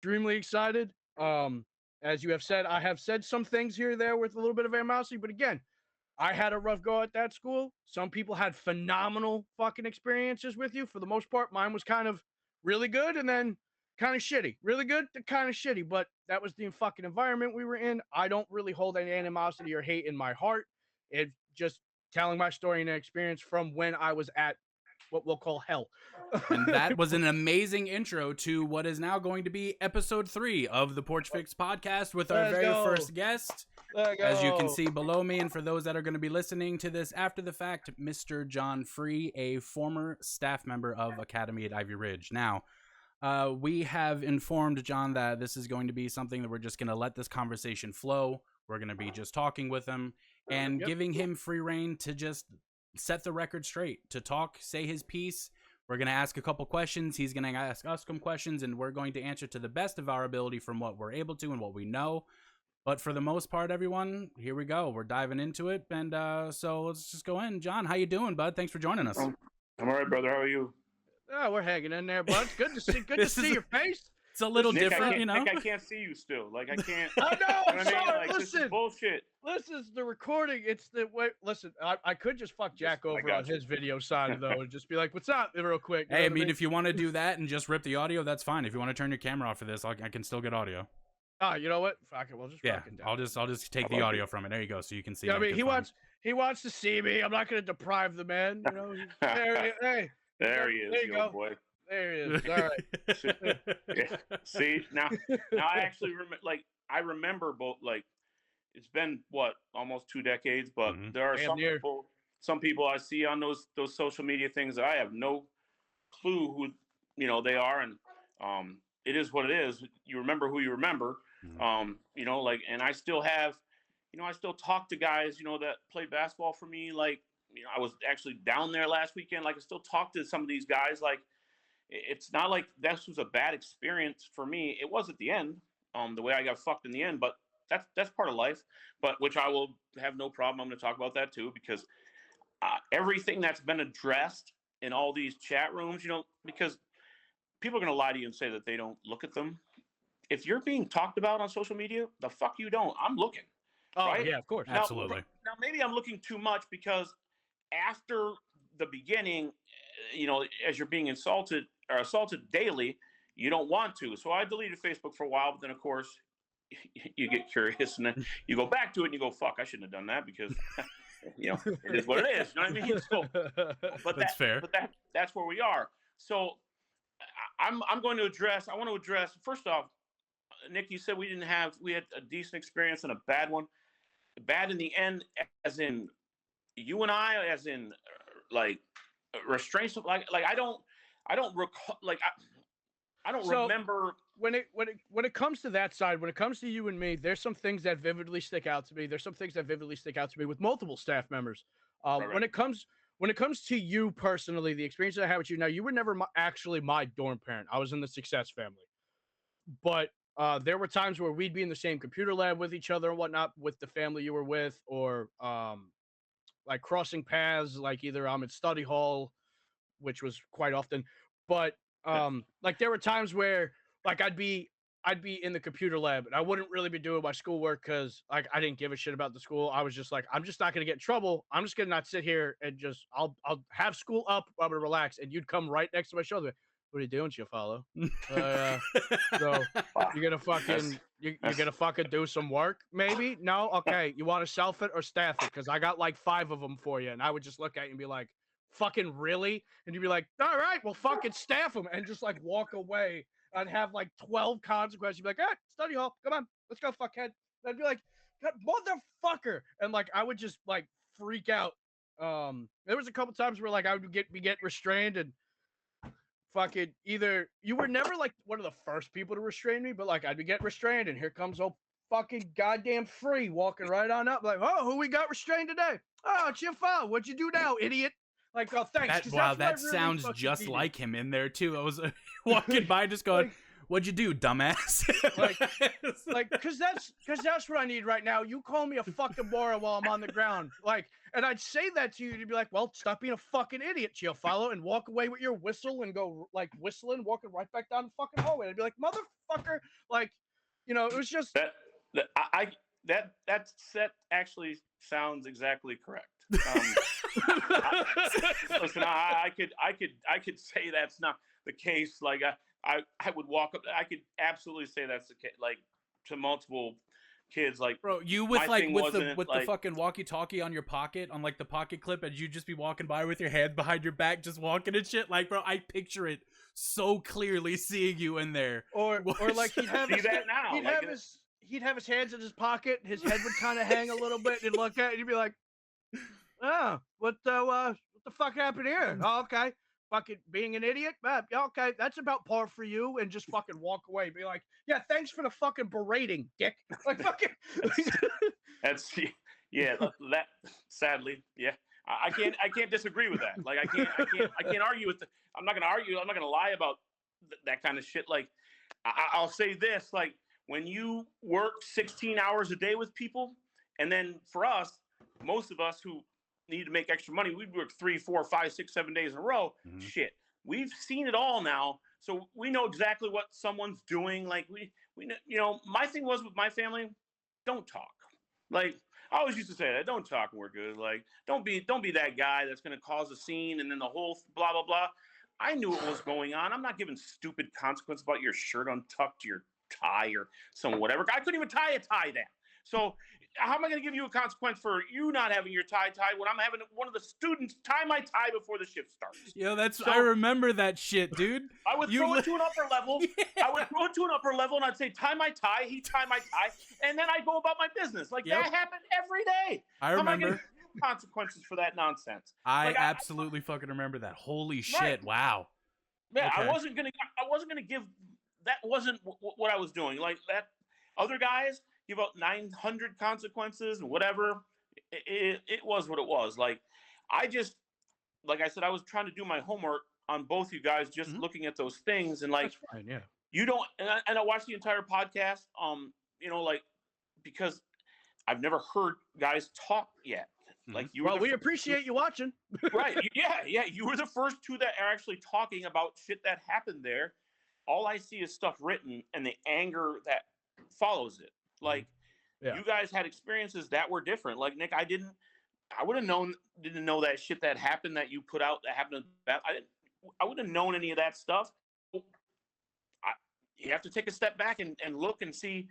extremely excited. As you have said, I have said some things here or there with a little bit of animosity, but again, I had a rough go at that school. Some people had phenomenal fucking experiences with you. For the most part, mine was kind of really good and then kind of shitty. Really good to kind of shitty, but that was the fucking environment we were in. I don't really hold any animosity or hate in my heart. It just telling my story and experience from when I was at what we'll call hell. And that was an amazing intro to what is now going to be episode 3 of the PorchFitcks podcast with our very first guest. As you can see below me, and for those that are going to be listening to this after the fact, Mr. John Free, a former staff member of Academy at Ivy Ridge. Now, we have informed John that this is going to be something that we're just going to let this conversation flow. We're going to be just talking with him and giving him free reign to just set the record straight, to talk, say his piece. We're going to ask a couple questions. He's going to ask us some questions, and we're going to answer to the best of our ability from what we're able to and what we know. But for the most part, everyone, here we go. We're diving into it, and so let's just go in. John, how you doing, bud? Thanks for joining us. I'm all right, brother. How are you? Oh, we're hanging in there, bud. It's good to see. Good to see your face. It's a little Nick, different, you know. Nick, I can't see you still. Like I can't. I know. You know I'm sorry. Like, Listen, this is bullshit. this is the recording. It's the way. Listen, I could just fuck Jack over on his video side though, and just be like, "What's up?" real quick. Hey, I mean, if you want to do that and just rip the audio, that's fine. If you want to turn your camera off for this, I can still get audio. Ah, you know what? Fuck it. We'll just fucking down. I'll just take the audio from it. There you go, so you can see. Yeah, I mean, he wants to see me. I'm not going to deprive the man. You know. Hey, there he is, you old boy. There he is. All right. Yeah. See now I actually remember both. Like it's been what almost 2 decades, but there are some people I see on those social media things that I have no clue who they are, and it is what it is. You remember who you remember. And I still have, I still talk to guys, that played basketball for me. Like, I was actually down there last weekend. Like, I still talk to some of these guys. Like, it's not like this was a bad experience for me. It was at the end, the way I got fucked in the end, but that's part of life, but which I will have no problem. I'm going to talk about that too, because everything that's been addressed in all these chat rooms, because people are going to lie to you and say that they don't look at them. If you're being talked about on social media, the fuck you don't. I'm looking. Oh, right? yeah, of course. Absolutely. Now, maybe I'm looking too much because after the beginning, as you're being assaulted daily, you don't want to. So I deleted Facebook for a while, but then, of course, you get curious and then you go back to it and you go, fuck, I shouldn't have done that because, it is what it is. You know what I mean? So, but that's fair. But that's where we are. So I want to address, first off, Nick, you said we had a decent experience and a bad one. Bad in the end, as in you and I, as in like restraints. Like I don't recall. Like I don't remember when it comes to that side. When it comes to you and me, there's some things that vividly stick out to me. There's some things that vividly stick out to me with multiple staff members. Right. When it comes to you personally, the experience that I had with you. Now, you were never actually my dorm parent. I was in the Success family, but there were times where we'd be in the same computer lab with each other and whatnot with the family you were with, or like crossing paths, like either I'm at study hall, which was quite often, but like there were times where like I'd be in the computer lab and I wouldn't really be doing my schoolwork because like I didn't give a shit about the school. I was just like, I'm just not gonna get in trouble. I'm just gonna not sit here and just I'll have school up, I'm gonna relax, and you'd come right next to my shoulder. What are you doing, Chiafalo? So you're gonna fucking do some work, maybe? No, okay. You want to self it or staff it? Because I got like 5 of them for you, and I would just look at you and be like, "Fucking really?" And you'd be like, "All right, well, fucking staff them," and just like walk away and have like 12 consequences. You'd be like, "Ah, study hall, come on, let's go, fuckhead." And I'd be like, "God, motherfucker," and like I would just like freak out. There was a couple times where like I would get restrained and. Fucking either you were never like one of the first people to restrain me, but like I'd be getting restrained and here comes old fucking goddamn Free walking right on up like, oh, who we got restrained today? Oh, Chiafalo, what'd you do now, idiot? Like, oh, thanks. That sounds just like him in there too. I was walking by just going, What'd you do, dumbass? Cause that's what I need right now. You call me a fucking moron while I'm on the ground. And I'd say that to you, you'd be like, well, stop being a fucking idiot, Chill-Follow, and walk away with your whistle and go whistling, walking right back down the fucking hallway. I'd be like, motherfucker, it was just that actually sounds exactly correct. Listen, I could say that's not the case. I would walk up. I could absolutely say that's the case. To multiple kids, bro, you with the fucking walkie-talkie on your pocket, on the pocket clip, and you just be walking by with your hands behind your back, just walking and shit. Bro, I picture it so clearly, seeing you in there. Or he'd have his hands in his pocket, his head would kind of hang a little bit, and he'd look at it, and you'd be like, oh, what the fuck happened here? Oh, okay. Fucking being an idiot? Yeah, okay, that's about par for you, and just fucking walk away. Be like, yeah, thanks for the fucking berating, dick. Fucking. That sadly, yeah. I can't disagree with that. I can't argue with I'm not gonna argue. I'm not gonna lie about that kind of shit. I'll say this, when you work 16 hours a day with people, and then for us, most of us who need to make extra money, we'd work 3, 4, 5, 6, 7 days in a row. Mm-hmm. Shit, we've seen it all now, so we know exactly what someone's doing. We know, my thing was with my family, don't talk. I always used to say that, don't talk and we're good. Don't be that guy that's going to cause a scene and then the whole blah blah blah. I knew what was going on. I'm not giving stupid consequences about your shirt untucked, your tie, or some whatever. I couldn't even tie a tie then. So how am I going to give you a consequence for you not having your tie tied when I'm having one of the students tie my tie before the shift starts? I remember that shit, dude. I would throw it to an upper level. Yeah. I would throw it to an upper level, and I'd say, tie my tie. He'd tie my tie, and then I'd go about my business. That happened every day. I remember. How am I going to give consequences for that nonsense? I absolutely fucking remember that. Holy shit! Right. Wow. Yeah, okay. I wasn't gonna give. That wasn't what I was doing. That other guys give out 900 consequences and whatever. It was what it was. I said, I was trying to do my homework on both you guys, just looking at those things, and that's fine, yeah. You don't, and I watched the entire podcast, because I've never heard guys talk yet. We appreciate you watching. Right? Yeah. You were the first two that are actually talking about shit that happened there. All I see is stuff written and the anger that follows it. You guys had experiences that were different. Nick, I didn't know that shit that happened that you put out that happened. I wouldn't have known any of that stuff. You have to take a step back and look and see.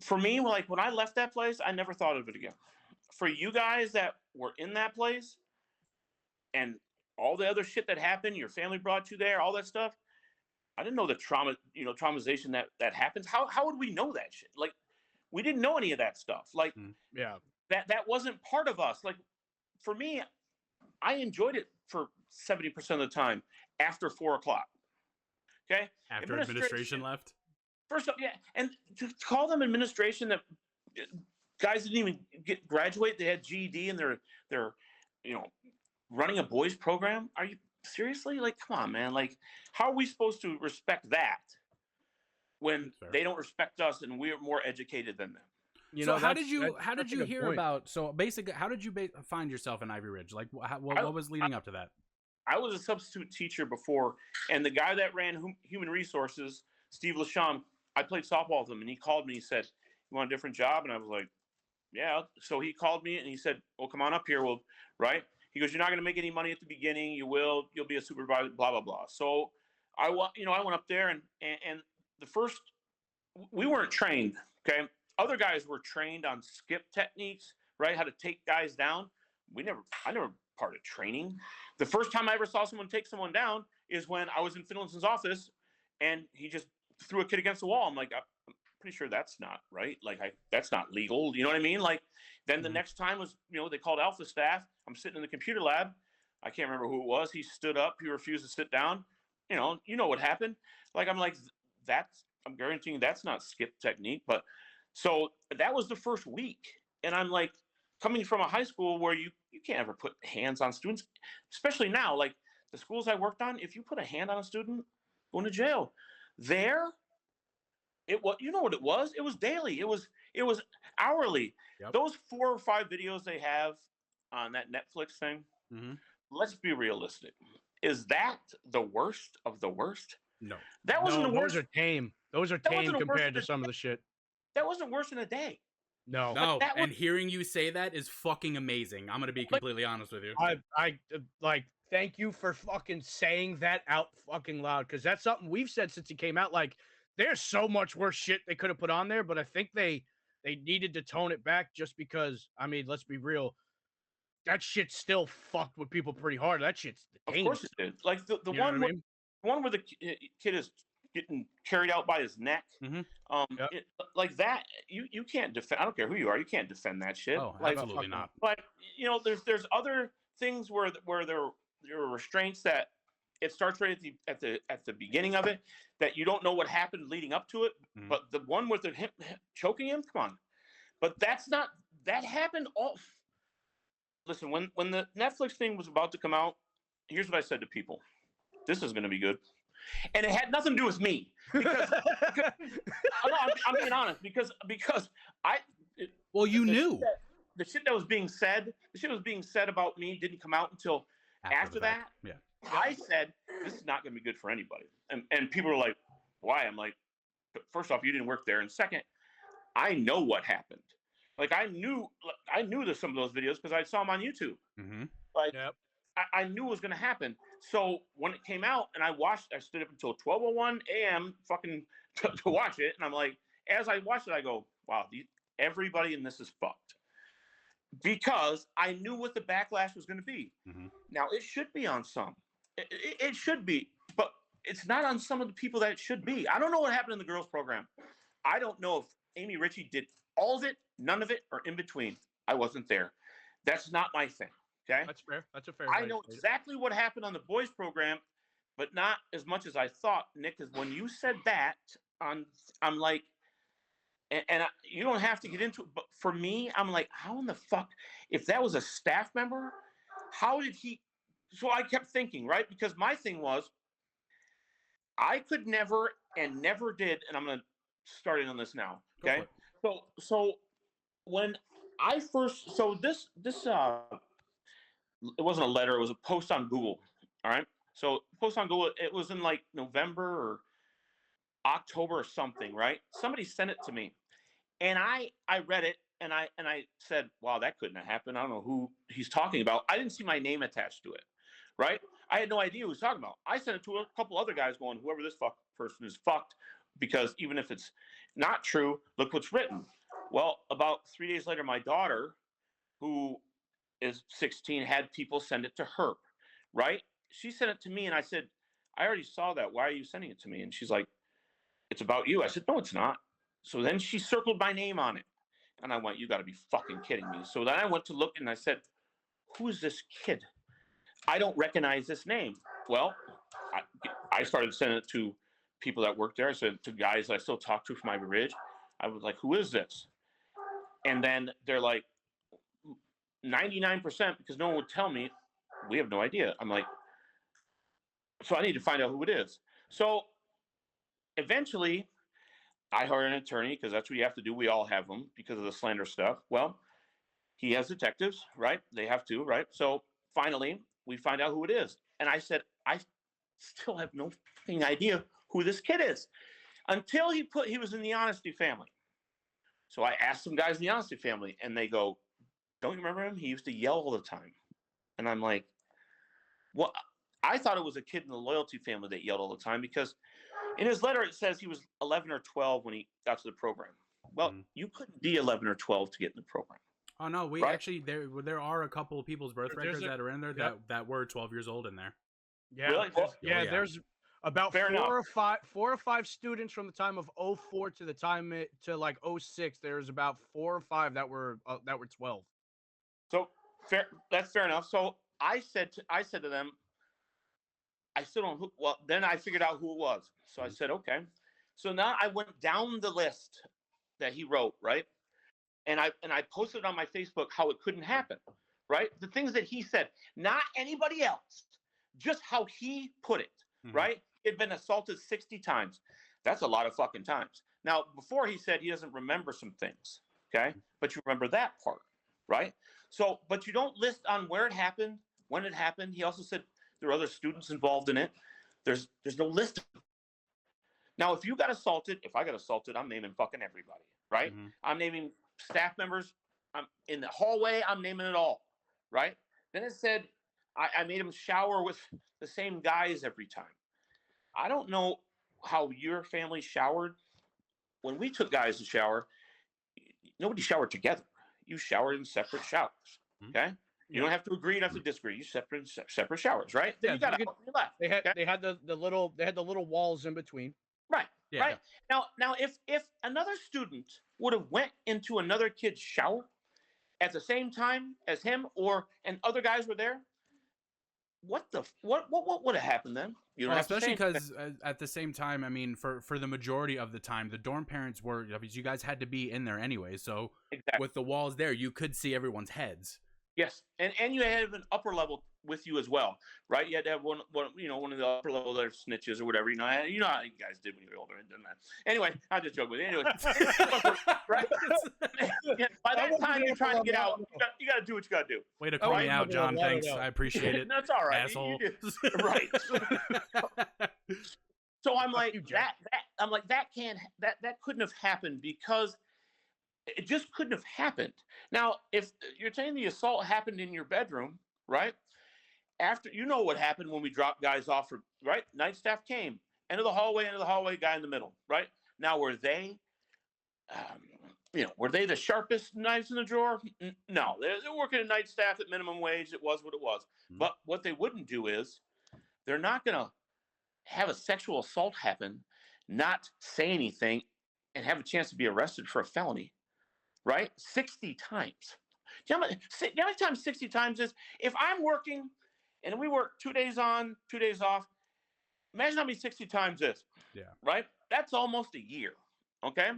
For me, when I left that place, I never thought of it again. For you guys that were in that place and all the other shit that happened, your family brought you there, all that stuff, I didn't know the trauma, traumatization that happens. How would we know that shit? We didn't know any of that stuff. That wasn't part of us. For me, I enjoyed it for 70% of the time after 4 o'clock. Okay. After administration left. First up, yeah, and to call them administration that guys didn't even graduate. They had GED and they're running a boys program. Are you seriously? Come on, man. How are we supposed to respect that when they don't respect us and we're more educated than them? How did you hear about? So basically, how did you find yourself in Ivy Ridge? What was leading up to that? I was a substitute teacher before, and the guy that ran human resources, Steve Lasham, I played softball with him, and he called me. He said, "You want a different job?" And I was like, "Yeah." So he called me and he said, "Well, come on up here." Well, right? He goes, "You're not going to make any money at the beginning. You will. You'll be a supervisor. Blah blah blah." So I went up there, and the first, we weren't trained. Okay, other guys were trained on skip techniques, right? How to take guys down. I never part of training. The first time I ever saw someone take someone down is when I was in Finlayson's office, and he just threw a kid against the wall. I'm like, I'm pretty sure that's not right. That's not legal. You know what I mean? Then the next time was, they called Alpha staff. I'm sitting in the computer lab. I can't remember who it was. He stood up. He refused to sit down. You know what happened. I'm guaranteeing that's not skip technique. But so that was the first week. And I'm coming from a high school where you can't ever put hands on students, especially now, the schools I worked on, if you put a hand on a student, going to jail. There, you know what it was? It was daily. It was hourly. Yep. Those 4 or 5 videos they have on that Netflix thing. Mm-hmm. Let's be realistic. Is that the worst of the worst? No. That wasn't the worst. Those are tame. Those are tame compared to some of the shit. That wasn't worse than a day. No. And hearing you say that is fucking amazing. I'm gonna be completely honest with you. I like thank you for fucking saying that out fucking loud, because that's something we've said since it came out. Like, there's so much worse shit they could have put on there, but I think they needed to tone it back just because, I mean, let's be real, that shit still fucked with people pretty hard. That shit's of course it did. Like the one where the kid is getting carried out by his neck. Mm-hmm. Like that, you can't defend. I don't care who you are, you can't defend that shit. Oh, like, absolutely not. But you know, there's other things where there are restraints that it starts right at the beginning of it, that you don't know what happened leading up to it. Mm-hmm. But the one with him choking him, come on. But that happened all. Listen, when the Netflix thing was about to come out, here's what I said to people: this is going to be good. And it had nothing to do with me, because I'm being honest, because you knew the shit that was being said, about me didn't come out until after that. Yeah, I said this is not going to be good for anybody, and people are like, why? I'm like, first off, you didn't work there, and second, I know what happened. Like I knew there's some of those videos because I saw them on YouTube. Mm-hmm. Like. Yep. I knew it was going to happen. So when it came out and I stood up until 12:01 a.m. fucking to watch it. And I'm like, as I watched it, I go, wow, everybody in this is fucked. Because I knew what the backlash was going to be. Mm-hmm. Now, it should be on some. It should be. But it's not on some of the people that it should be. I don't know what happened in the girls' program. I don't know if Amy Ritchie did all of it, none of it, or in between. I wasn't there. That's not my thing. Okay, that's fair. That's a fair. I know exactly what happened on the boys' program, but not as much as I thought, Nick. Because when you said that, I'm like, and you don't have to get into it, but for me, I'm like, how in the fuck? If that was a staff member, how did he? So I kept thinking, right? Because my thing was, I could never and never did, and I'm gonna start in on this now. Okay, so when I first, this. It wasn't a letter. It was a post on Google. All right. So post on Google. It was in like November or October or something. Right. Somebody sent it to me, and I read it, and I said, "Wow, that couldn't have happened. I don't know who he's talking about." I didn't see my name attached to it. Right. I had no idea who he was talking about. I sent it to a couple other guys, going, "Whoever this person is fucked," because even if it's not true, look what's written. Well, about 3 days later, my daughter, who is 16, had people send it to her, right? She sent it to me, and I said, I already saw that. Why are you sending it to me? And she's like, it's about you. I said, no, it's not. So then she circled my name on it. And I went, you got to be fucking kidding me. So then I went to look, and I said, who is this kid? I don't recognize this name. Well, I started sending it to people that work there. I said to guys that I still talk to from Ivy Ridge. I was like, who is this? And then they're like, 99%, because no one would tell me, we have no idea. I'm like, so I need to find out who it is. So eventually I hired an attorney, because that's what you have to do. We all have them because of the slander stuff. Well, he has detectives, right? They have to, right? So finally we find out who it is. And I said, I still have no fucking idea who this kid is, until he was in the Honesty family. So I asked some guys in the Honesty family, and they go, don't you remember him? He used to yell all the time. And I'm like, well, I thought it was a kid in the Loyalty family that yelled all the time, because in his letter it says he was 11 or 12 when he got to the program. Well, you couldn't be 11 or 12 to get in the program. Oh no, we actually there are a couple of people's birth records that are in there that were 12 years old in there. Yeah, really? There's about four or five students from the time of 04 to the time to like 06. There's about 4 or 5 that were 12. So that's fair enough. So I said to them, I still don't. Well, then I figured out who it was. So I said, okay. So now I went down the list that he wrote, right? And I posted on my Facebook how it couldn't happen, right? The things that he said, not anybody else, just how he put it, right? He had been assaulted 60 times. That's a lot of fucking times. Now, before he said he doesn't remember some things, okay? But you remember that part, right? So, but you don't list on where it happened, when it happened. He also said there are other students involved in it. There's no list. Now, if you got assaulted, if I got assaulted, I'm naming fucking everybody, right? Mm-hmm. I'm naming staff members. I'm in the hallway. I'm naming it all, right? Then it said I made him shower with the same guys every time. I don't know how your family showered. When we took guys to shower, nobody showered together. You showered in separate showers, okay? You don't have to agree, you don't have to disagree. You separate showers, right? Then you got to left. They had the little walls in between. Right. Yeah. Right. Now if another student would have went into another kid's shower at the same time as him, and other guys were there, what would have happened then? You know, especially because at the same time, I mean, for the majority of the time, the dorm parents were, you guys had to be in there anyway. So with the walls there, you could see everyone's heads. Yes, and you had an upper level with you as well, right? You had to have one of the upper level there snitches or whatever. You know how you guys did when you were older and done that. Anyway, I'm just joking with you. Anyway, right? By that time you're trying to get out, you got to do what you got to do. Way to call me out, John. Thanks, I appreciate it. That's all right, asshole. Right. So I'm like that couldn't have happened because it just couldn't have happened. Now, if you're saying the assault happened in your bedroom, right? After, you know what happened when we dropped guys off, right? Night staff came, end of the hallway, guy in the middle, right? Now, were they the sharpest knives in the drawer? No, they're working at night staff at minimum wage. It was what it was. Mm-hmm. But what they wouldn't do is they're not going to have a sexual assault happen, not say anything, and have a chance to be arrested for a felony. Right? 60 times. Do you know how many times 60 times is? If I'm working and we work 2 days on, 2 days off, imagine how many 60 times is. Yeah. Right? That's almost a year. Okay?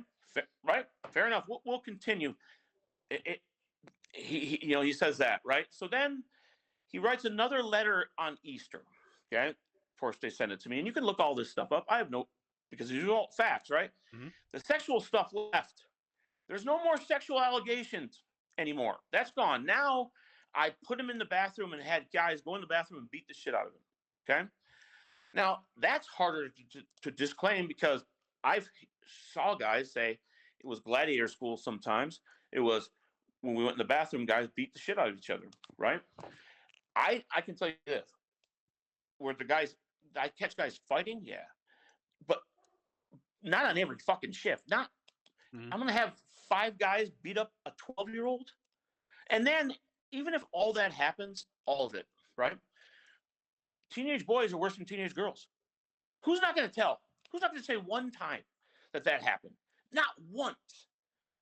Right? Fair enough. We'll continue. He says that, right? So then he writes another letter on Easter. Okay? Of course, they send it to me. And you can look all this stuff up. I have because these are all facts, right? Mm-hmm. The sexual stuff left. There's no more sexual allegations anymore. That's gone. Now, I put him in the bathroom and had guys go in the bathroom and beat the shit out of him. Okay? Now, that's harder to disclaim because I've saw guys say it was gladiator school sometimes. It was when we went in the bathroom, guys beat the shit out of each other, right? I can tell you this. Where I catch guys fighting, yeah. But not on every fucking shift. I'm going to have 5 guys beat up a 12-year-old. And then even if all that happens, all of it, right? Teenage boys are worse than teenage girls. Who's not going to tell? Who's not going to say one time that happened? Not once.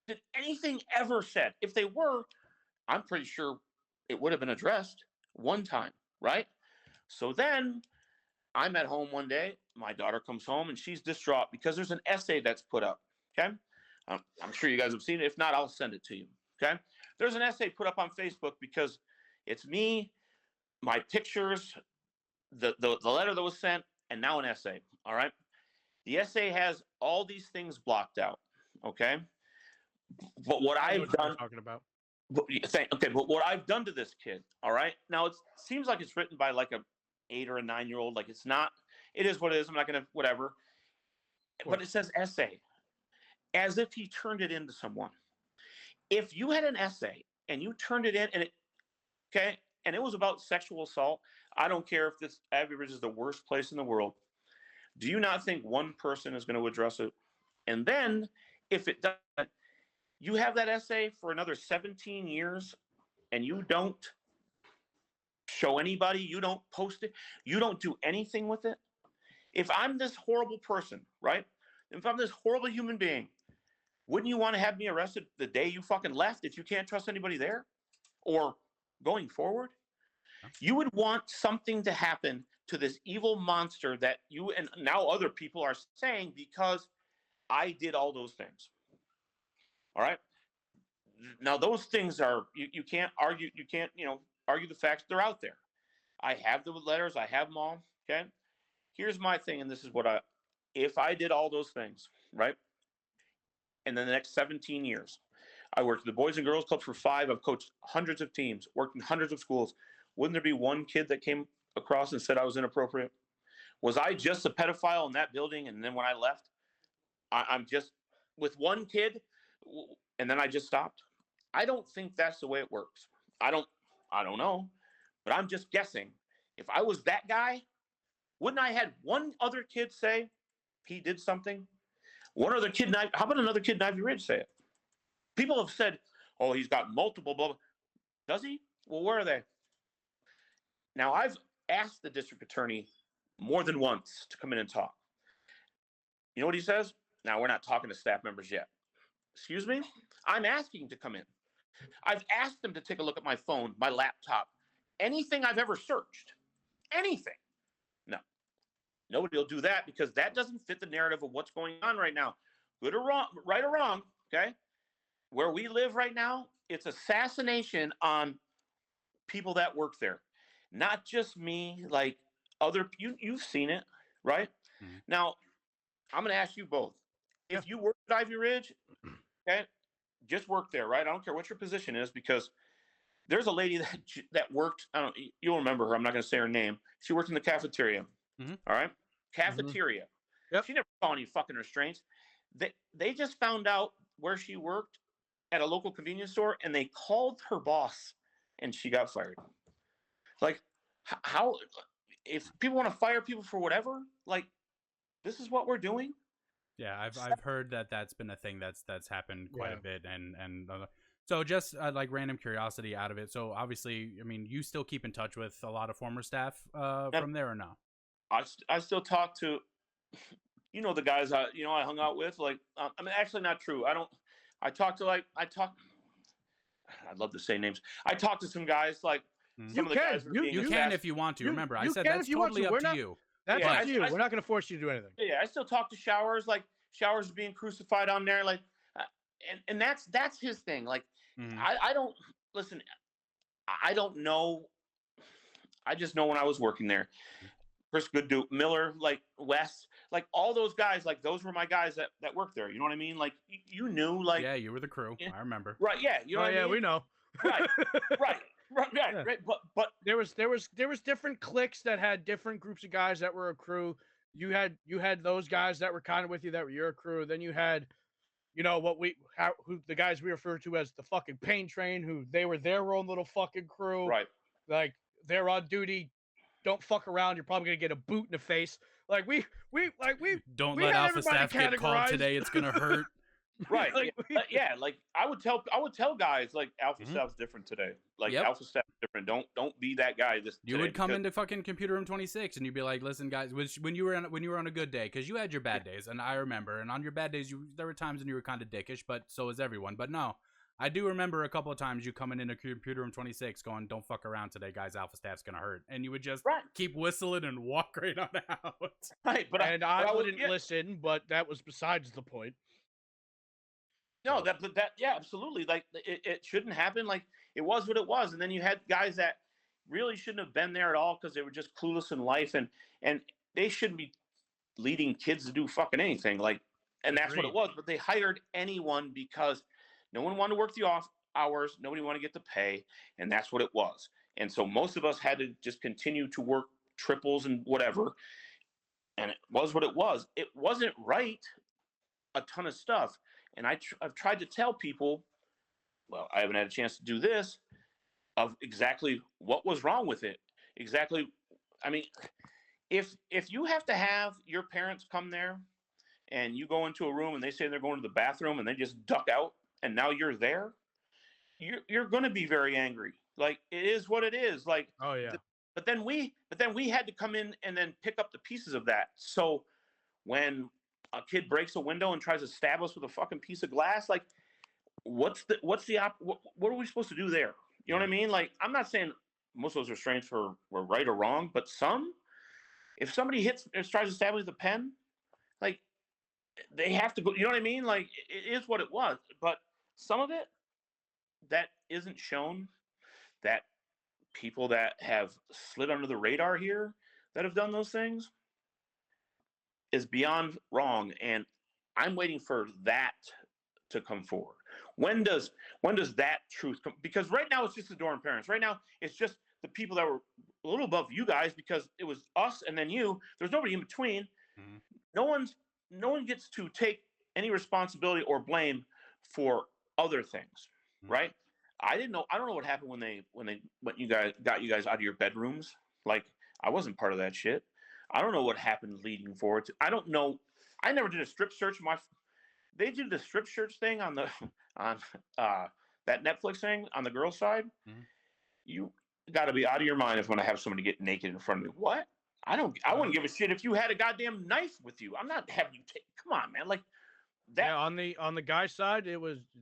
Did anything ever said? If they were, I'm pretty sure it would have been addressed one time, right? So then I'm at home one day. My daughter comes home and she's distraught because there's an essay that's put up, okay? I'm sure you guys have seen it. If not, I'll send it to you, okay? There's an essay put up on Facebook because it's me, my pictures, the letter that was sent, and now an essay, all right? The essay has all these things blocked out, okay? But what I've done... talking about. But what I've done to this kid, all right? Now, it seems like it's written by like a 8 or a 9-year-old. Like, it's not... It is what it is. I'm not going to... Whatever. But it says essay. As if he turned it into someone. If you had an essay and you turned it in and it was about sexual assault, I don't care if this average is the worst place in the world. Do you not think one person is going to address it? And then if it doesn't, you have that essay for another 17 years and you don't show anybody, you don't post it, you don't do anything with it. If I'm this horrible person, right? If I'm this horrible human being, wouldn't you want to have me arrested the day you fucking left if you can't trust anybody there? Or going forward? You would want something to happen to this evil monster that you and now other people are saying because I did all those things. All right? Now, those things are, you can't argue, argue the facts. They're out there. I have the letters. I have them all. Okay? Here's my thing, and this is what if I did all those things, right, and then the next 17 years, I worked at the Boys and Girls Club for 5. I've coached hundreds of teams, worked in hundreds of schools. Wouldn't there be one kid that came across and said I was inappropriate? Was I just a pedophile in that building? And then when I left, I'm just with one kid, and then I just stopped? I don't think that's the way it works. I don't know, but I'm just guessing. If I was that guy, wouldn't I had one other kid say he did something? One other kid, how about another kid in Ivy Ridge say it? People have said, oh, he's got multiple, blah, blah. Does he? Well, where are they? Now, I've asked the district attorney more than once to come in and talk. You know what he says? Now, we're not talking to staff members yet. Excuse me? I'm asking to come in. I've asked him to take a look at my phone, my laptop, anything I've ever searched, anything. No, nobody will do that because that doesn't fit the narrative of what's going on right now. Good or wrong, right or wrong, okay? Where we live right now, it's assassination on people that work there. Not just me, like other, you've seen it, right? Mm-hmm. Now, I'm going to ask you both. If you work at Ivy Ridge, okay, just work there, right? I don't care what your position is, because there's a lady that worked, you'll remember her, I'm not going to say her name. She worked in the cafeteria, mm-hmm. All right? Cafeteria. Mm-hmm. Yep. She never saw any fucking restraints. They just found out where she worked at a local convenience store, and they called her boss, and she got fired. Like, how, if people want to fire people for whatever, like, this is what we're doing? Yeah, I've heard that's been a thing that's happened quite a bit, and so just like random curiosity out of it. So obviously, I mean, you still keep in touch with a lot of former staff from there or no? I still talk to, the guys I hung out with. Like, I mean, actually not true. I'd love to say names. I talked to some guys like some of the guys. You can if you want to. Remember, I said that's totally up to you. That's up to you. We're not going to force you to do anything. Yeah, I still talk to Showers, like Showers being crucified on there, like, and that's his thing. Like, mm-hmm. I don't listen. I don't know. I just know when I was working there, Chris Goodduke, Miller, like Wes, like all those guys, like those were my guys that worked there. You know what I mean? Like you knew, like, yeah, you were the crew. I remember. Right? Yeah. You know what I mean? We know. Right. Right. Right. But there was different cliques that had different groups of guys that were a crew. You had those guys that were kind of with you that were your crew. Then you had, who the guys we refer to as the fucking pain train, who they were their own little fucking crew. Right. Like, they're on duty. Don't fuck around. You're probably gonna get a boot in the face. Like we don't let Alpha staff get called today. It's gonna hurt. Right. Like, like I would tell guys, like, Alpha staff's different today. Like, Alpha staff's different. Don't be that guy. You would come into fucking computer room 26 and you'd be like, listen, guys, when you were on a good day, because you had your bad days, and I remember, and on your bad days, there were times when you were kind of dickish, but so is everyone. But no, I do remember a couple of times you coming into computer room 26 going, don't fuck around today, guys. Alpha staff's gonna hurt, and you would just keep whistling and walk right on out. Right, but I wouldn't listen, but that was besides the point. No, that absolutely. Like, it shouldn't happen. Like, it was what it was, and then you had guys that really shouldn't have been there at all because they were just clueless in life, and they shouldn't be leading kids to do fucking anything. Like, and that's what it was. But they hired anyone because no one wanted to work the off hours, nobody wanted to get the pay, and that's what it was. And so most of us had to just continue to work triples and whatever, and it was what it was. It wasn't right. A ton of stuff. And I've tried to tell people, well, I haven't had a chance to do this, of exactly what was wrong with it. Exactly. I mean, if you have to have your parents come there and you go into a room and they say they're going to the bathroom and they just duck out and now you're there, you're going to be very angry. Like, it is what it is. Like, oh yeah. But then we had to come in and then pick up the pieces of that. So when a kid breaks a window and tries to stab us with a fucking piece of glass, like, what are we supposed to do there? You know what I mean? Like, I'm not saying most of those restraints were right or wrong, but if somebody tries to stab with a pen, like, they have to go, you know what I mean? Like, it is what it was. But some of it that isn't shown, that people that have slid under the radar here that have done those things, is beyond wrong, and I'm waiting for that to come forward. When does that truth come? Because right now it's just the dorm parents. Right now it's just the people that were a little above you guys, because it was us and then you. There's nobody in between. Mm-hmm. No one gets to take any responsibility or blame for other things, mm-hmm. right? I don't know what happened when you guys got you guys out of your bedrooms. Like, I wasn't part of that shit. I don't know what happened leading forward to. I don't know. I never did a strip search. They did the strip search thing on that Netflix thing on the girls' side. Mm-hmm. You got to be out of your mind if you want to have somebody get naked in front of me. What? I wouldn't give a shit if you had a goddamn knife with you. I'm not having you take. Come on, man. Like that. Yeah, on the guy's side,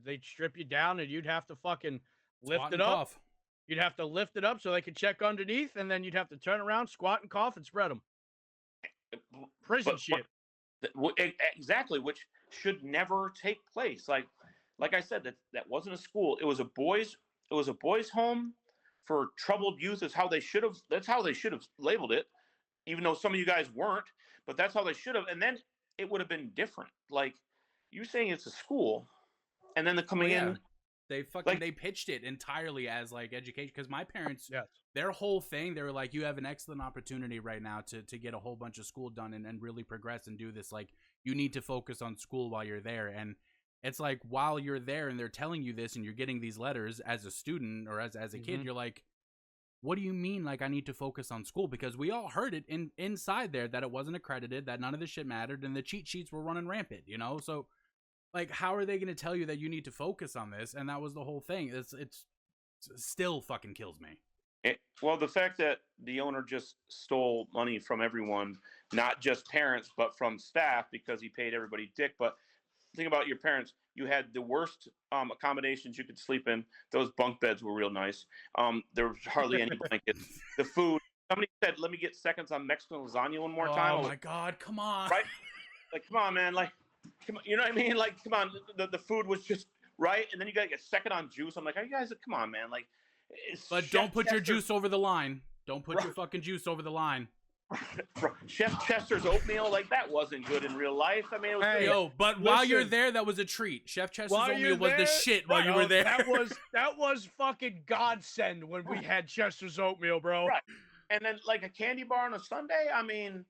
they'd strip you down and you'd have to fucking lift it up. Cough. You'd have to lift it up so they could check underneath, and then you'd have to turn around, squat, and cough, and spread them. Prison shit. Exactly, which should never take place. Like I said, that wasn't a school. It was a boys' home for troubled youth. That's how they should have labeled it, even though some of you guys weren't. But that's how they should have. And then it would have been different. Like, you're saying it's a school, and then they're coming in. They pitched it entirely as like education, because my parents, their whole thing, they were like, you have an excellent opportunity right now to get a whole bunch of school done and really progress and do this. Like, you need to focus on school while you're there. And it's like, while you're there and they're telling you this and you're getting these letters as a student or as a mm-hmm. kid, you're like, what do you mean? Like, I need to focus on school? Because we all heard it inside there that it wasn't accredited, that none of this shit mattered, and the cheat sheets were running rampant, you know? So, like, how are they going to tell you that you need to focus on this? And that was the whole thing. It's still fucking kills me. Well, the fact that the owner just stole money from everyone, not just parents, but from staff, because he paid everybody dick. But think about your parents. You had the worst accommodations you could sleep in. Those bunk beds were real nice. There was hardly any blankets. The food. Somebody said, let me get seconds on Mexican lasagna one more time. Oh, my God. Come on. Right? Like, come on, man. Like, come on, you know what I mean? Like, come on, the food was just right, and then you gotta get second on juice. I'm like, are you guys? Come on, man. Like, but don't put your juice over the line. Don't put your fucking juice over the line. Chef Chester's oatmeal, like, that wasn't good in real life. I mean, it was but while you're there, that was a treat. Chef Chester's oatmeal was the shit while you were there. That was fucking godsend when we had Chester's oatmeal, bro. Right. And then, like, a candy bar on a Sunday. I mean,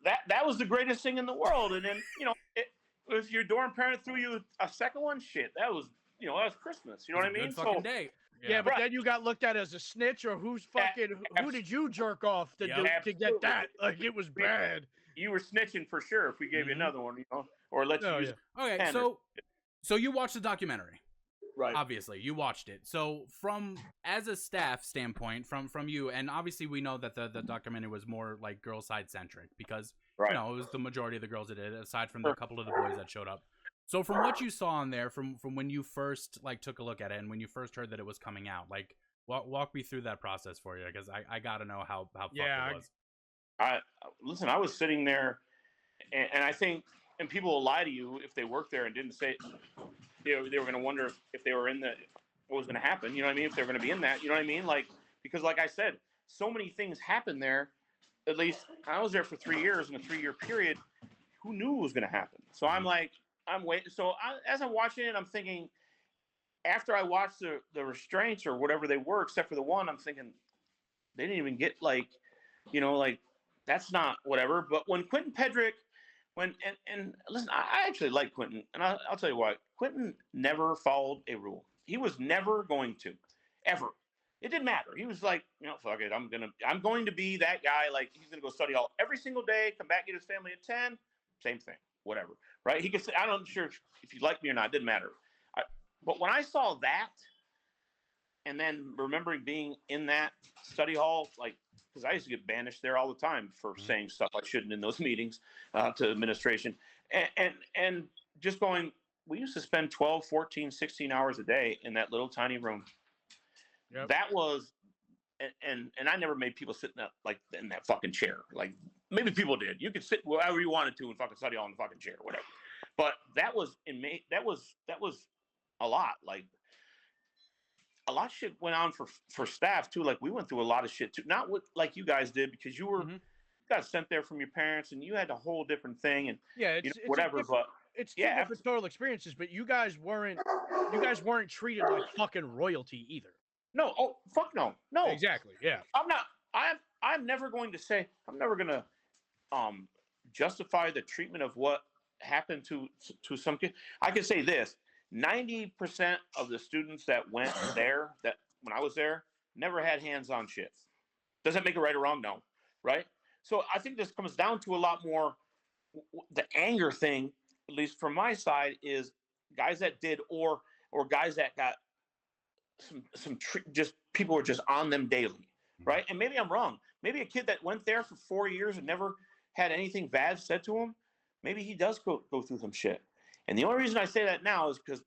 that was the greatest thing in the world. And then, you know, if your dorm parent threw you a second one, shit, that was Christmas. You know what I mean? Good fucking day. Yeah, but then you got looked at as a snitch, or who did you jerk off to get that? Like, it was bad. You were snitching for sure if we gave you another one, you know, or let you use. Okay, so you watched the documentary. Right. Obviously, you watched it. So as a staff standpoint, from you, and obviously we know that the documentary was more like girl side centric, because you know, it was the majority of the girls that did it, aside from the couple of the boys that showed up. So from what you saw on there, from when you first like took a look at it and when you first heard that it was coming out, like walk me through that process for you, because I gotta know how fucked it was. Listen, I was sitting there, and I think, and people will lie to you if they worked there and didn't say, they were going to wonder if they were in what was going to happen. You know what I mean? If they were going to be in that, you know what I mean? Like, because like I said, so many things happened there. At least I was there for 3 years, in a 3-year period. Who knew it was going to happen? So I'm like, I'm waiting. So as I'm watching it, I'm thinking, after I watched the restraints or whatever they were, except for the one, I'm thinking, they didn't even get, like, you know, like, that's not whatever. But when Quentin Pedrick, and listen, I actually like Quentin, and I'll tell you why. Quentin never followed a rule. He was never going to, ever. It didn't matter. He was like, you know, fuck it. I'm going to be that guy. Like, he's going to go study hall every single day, come back, get his family at 10, same thing, whatever. Right? He could say, I'm not sure if you like me or not. It didn't matter. But when I saw that, and then remembering being in that study hall, like, because I used to get banished there all the time for saying stuff I shouldn't in those meetings to administration. And just going, we used to spend 12, 14, 16 hours a day in that little tiny room. Yep. That was, and I never made people sit in that fucking chair. Like, maybe people did. You could sit wherever you wanted to and fucking study all in the fucking chair, whatever. But that was a lot. Like, a lot of shit went on for staff too. Like, we went through a lot of shit too. Not what like you guys did, because you were got sent there from your parents, and you had a whole different thing, and it's whatever. But it's two different total experiences. But you guys weren't treated like fucking royalty either. No, fuck no. Exactly. Yeah. I'm never going to say. I'm never gonna justify the treatment of what happened to some kid. I can say this: 90% of the students that went there, that when I was there, never had hands-on shit. Does that make it right or wrong? No, right? So I think this comes down to a lot more. The anger thing, at least from my side, is guys that did or guys that got just people were just on them daily, right? And maybe I'm wrong. Maybe a kid that went there for 4 years and never had anything bad said to him, maybe he does go through some shit. And the only reason I say that now is because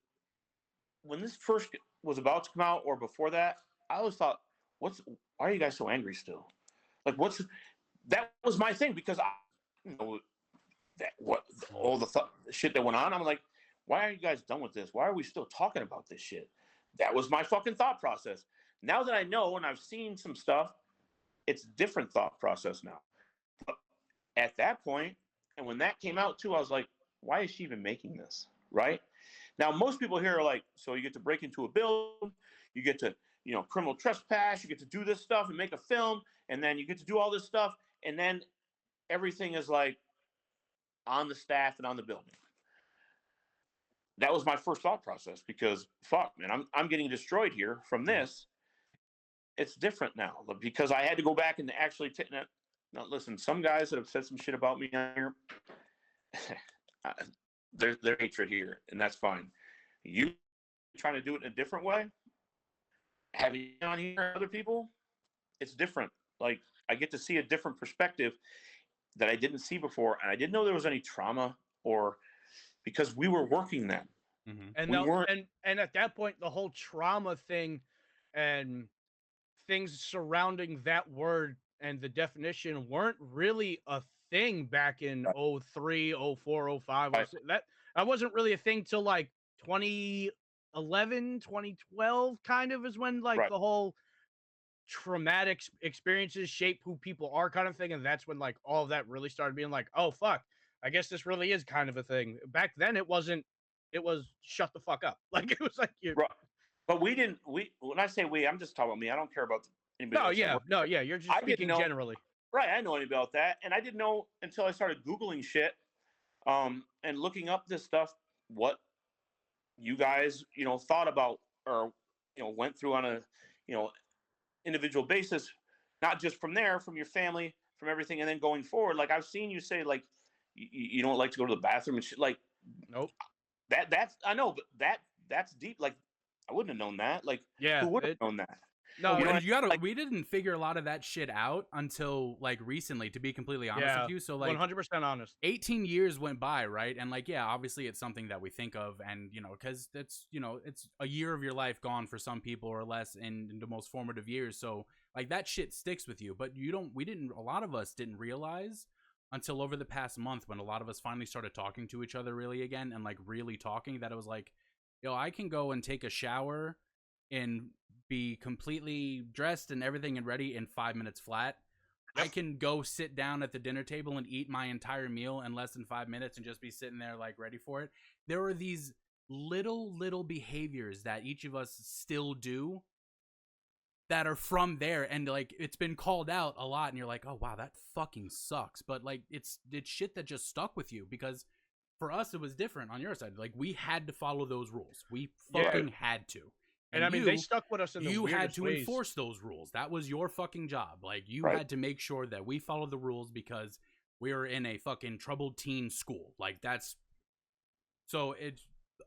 when this first was about to come out or before that, I always thought, why are you guys so angry still? Like, that was my thing, because all the shit that went on, I'm like, why are you guys done with this? Why are we still talking about this shit? That was my fucking thought process. Now that I know and I've seen some stuff, it's a different thought process now. But at that point, and when that came out too, I was like, why is she even making this? Right? Now, most people here are like, so you get to break into a building, you get to, criminal trespass, you get to do this stuff and make a film, and then you get to do all this stuff, and then everything is like on the staff and on the building. That was my first thought process, because fuck, man, I'm getting destroyed here from this. It's different now because I had to go back and actually now listen, some guys that have said some shit about me on here, their hatred here, and that's fine. You trying to do it in a different way, having on here other people, it's different. Like, I get to see a different perspective that I didn't see before, and I didn't know there was any trauma, or because we were working then. Mm-hmm. And at that point, the whole trauma thing and things surrounding that word and the definition weren't really a thing back in 03, 04, 05. Right. That wasn't really a thing till like 2011, 2012 kind of is when like the whole traumatic experiences shape who people are kind of thing. And that's when like all of that really started being like, oh, fuck, I guess this really is kind of a thing. Back then it wasn't. It was shut the fuck up. Like, it was like you. Right. But when I say we, I'm just talking about me. I don't care about anybody else. You're just speaking generally. Right, I know anything about that, and I didn't know until I started Googling shit, and looking up this stuff, what you guys, thought about or, went through on a, individual basis, not just from your family, from everything, and then going forward. Like, I've seen you say, like, you don't like to go to the bathroom and shit. Like, nope. That's I know, but that's deep. Like, I wouldn't have known that. Like, who would have known that? No, we didn't figure a lot of that shit out until like recently, to be completely honest with you. So like 100% honest. 18 years went by, right? And like, obviously it's something that we think of, and because it's it's a year of your life gone for some people or less in the most formative years. So like that shit sticks with you. But a lot of us didn't realize until over the past month, when a lot of us finally started talking to each other really again and like really talking, that it was like, I can go and take a shower and be completely dressed and everything and ready in 5 minutes flat. I can go sit down at the dinner table and eat my entire meal in less than 5 minutes and just be sitting there like ready for it. There are these little behaviors that each of us still do that are from there, and like it's been called out a lot, and you're like, oh wow, that fucking sucks. But like it's shit that just stuck with you, because for us it was different on your side. Like, we had to follow those rules. We fucking had to. And I mean, they stuck with us in the weirdest You had to ways. enforce those rules. That was your fucking job. Like, you had to make sure that we followed the rules, because we were in a fucking troubled teen school. Like, that's... So,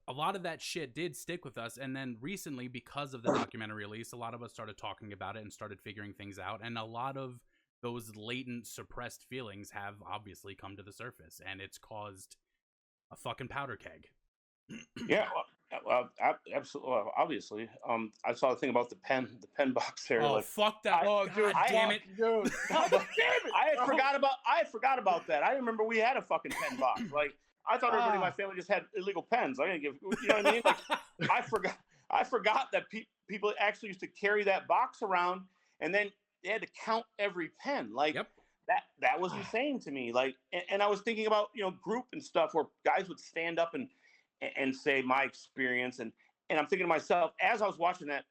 a lot of that shit did stick with us. And then recently, because of the documentary release, a lot of us started talking about it and started figuring things out. And a lot of those latent, suppressed feelings have obviously come to the surface. And it's caused a fucking powder keg. Yeah, absolutely. Obviously, I saw the thing about the pen box there. Oh, like, fuck that! Dude, damn it, dude! I had forgot about that. I remember we had a fucking pen box. Like, I thought everybody in my family just had illegal pens. I didn't give, you know what I mean? Like, I forgot that people actually used to carry that box around, and then they had to count every pen. Like, that was insane to me. Like, and I was thinking about, group and stuff where guys would stand up and say my experience. And I'm thinking to myself, as I was watching that,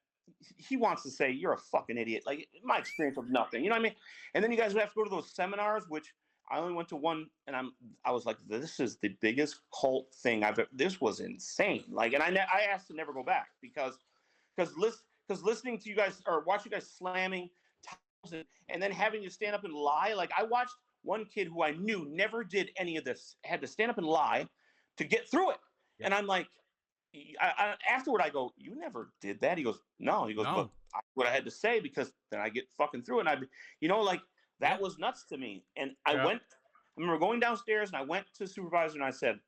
he wants to say, you're a fucking idiot. Like, my experience was nothing. You know what I mean? And then you guys would have to go to those seminars, which I only went to one, and I was like, this is the biggest cult thing I've ever, this was insane. Like, and I asked to never go back because listening to you guys or watching you guys slamming and then having to stand up and lie. Like, I watched one kid who I knew never did any of this, had to stand up and lie to get through it. Yeah. And I'm like, afterward, I go, you never did that. He goes, no. He goes, but what I had to say, because then I get fucking through it. And like, that was nuts to me. And I remember going downstairs and I went to the supervisor and I said,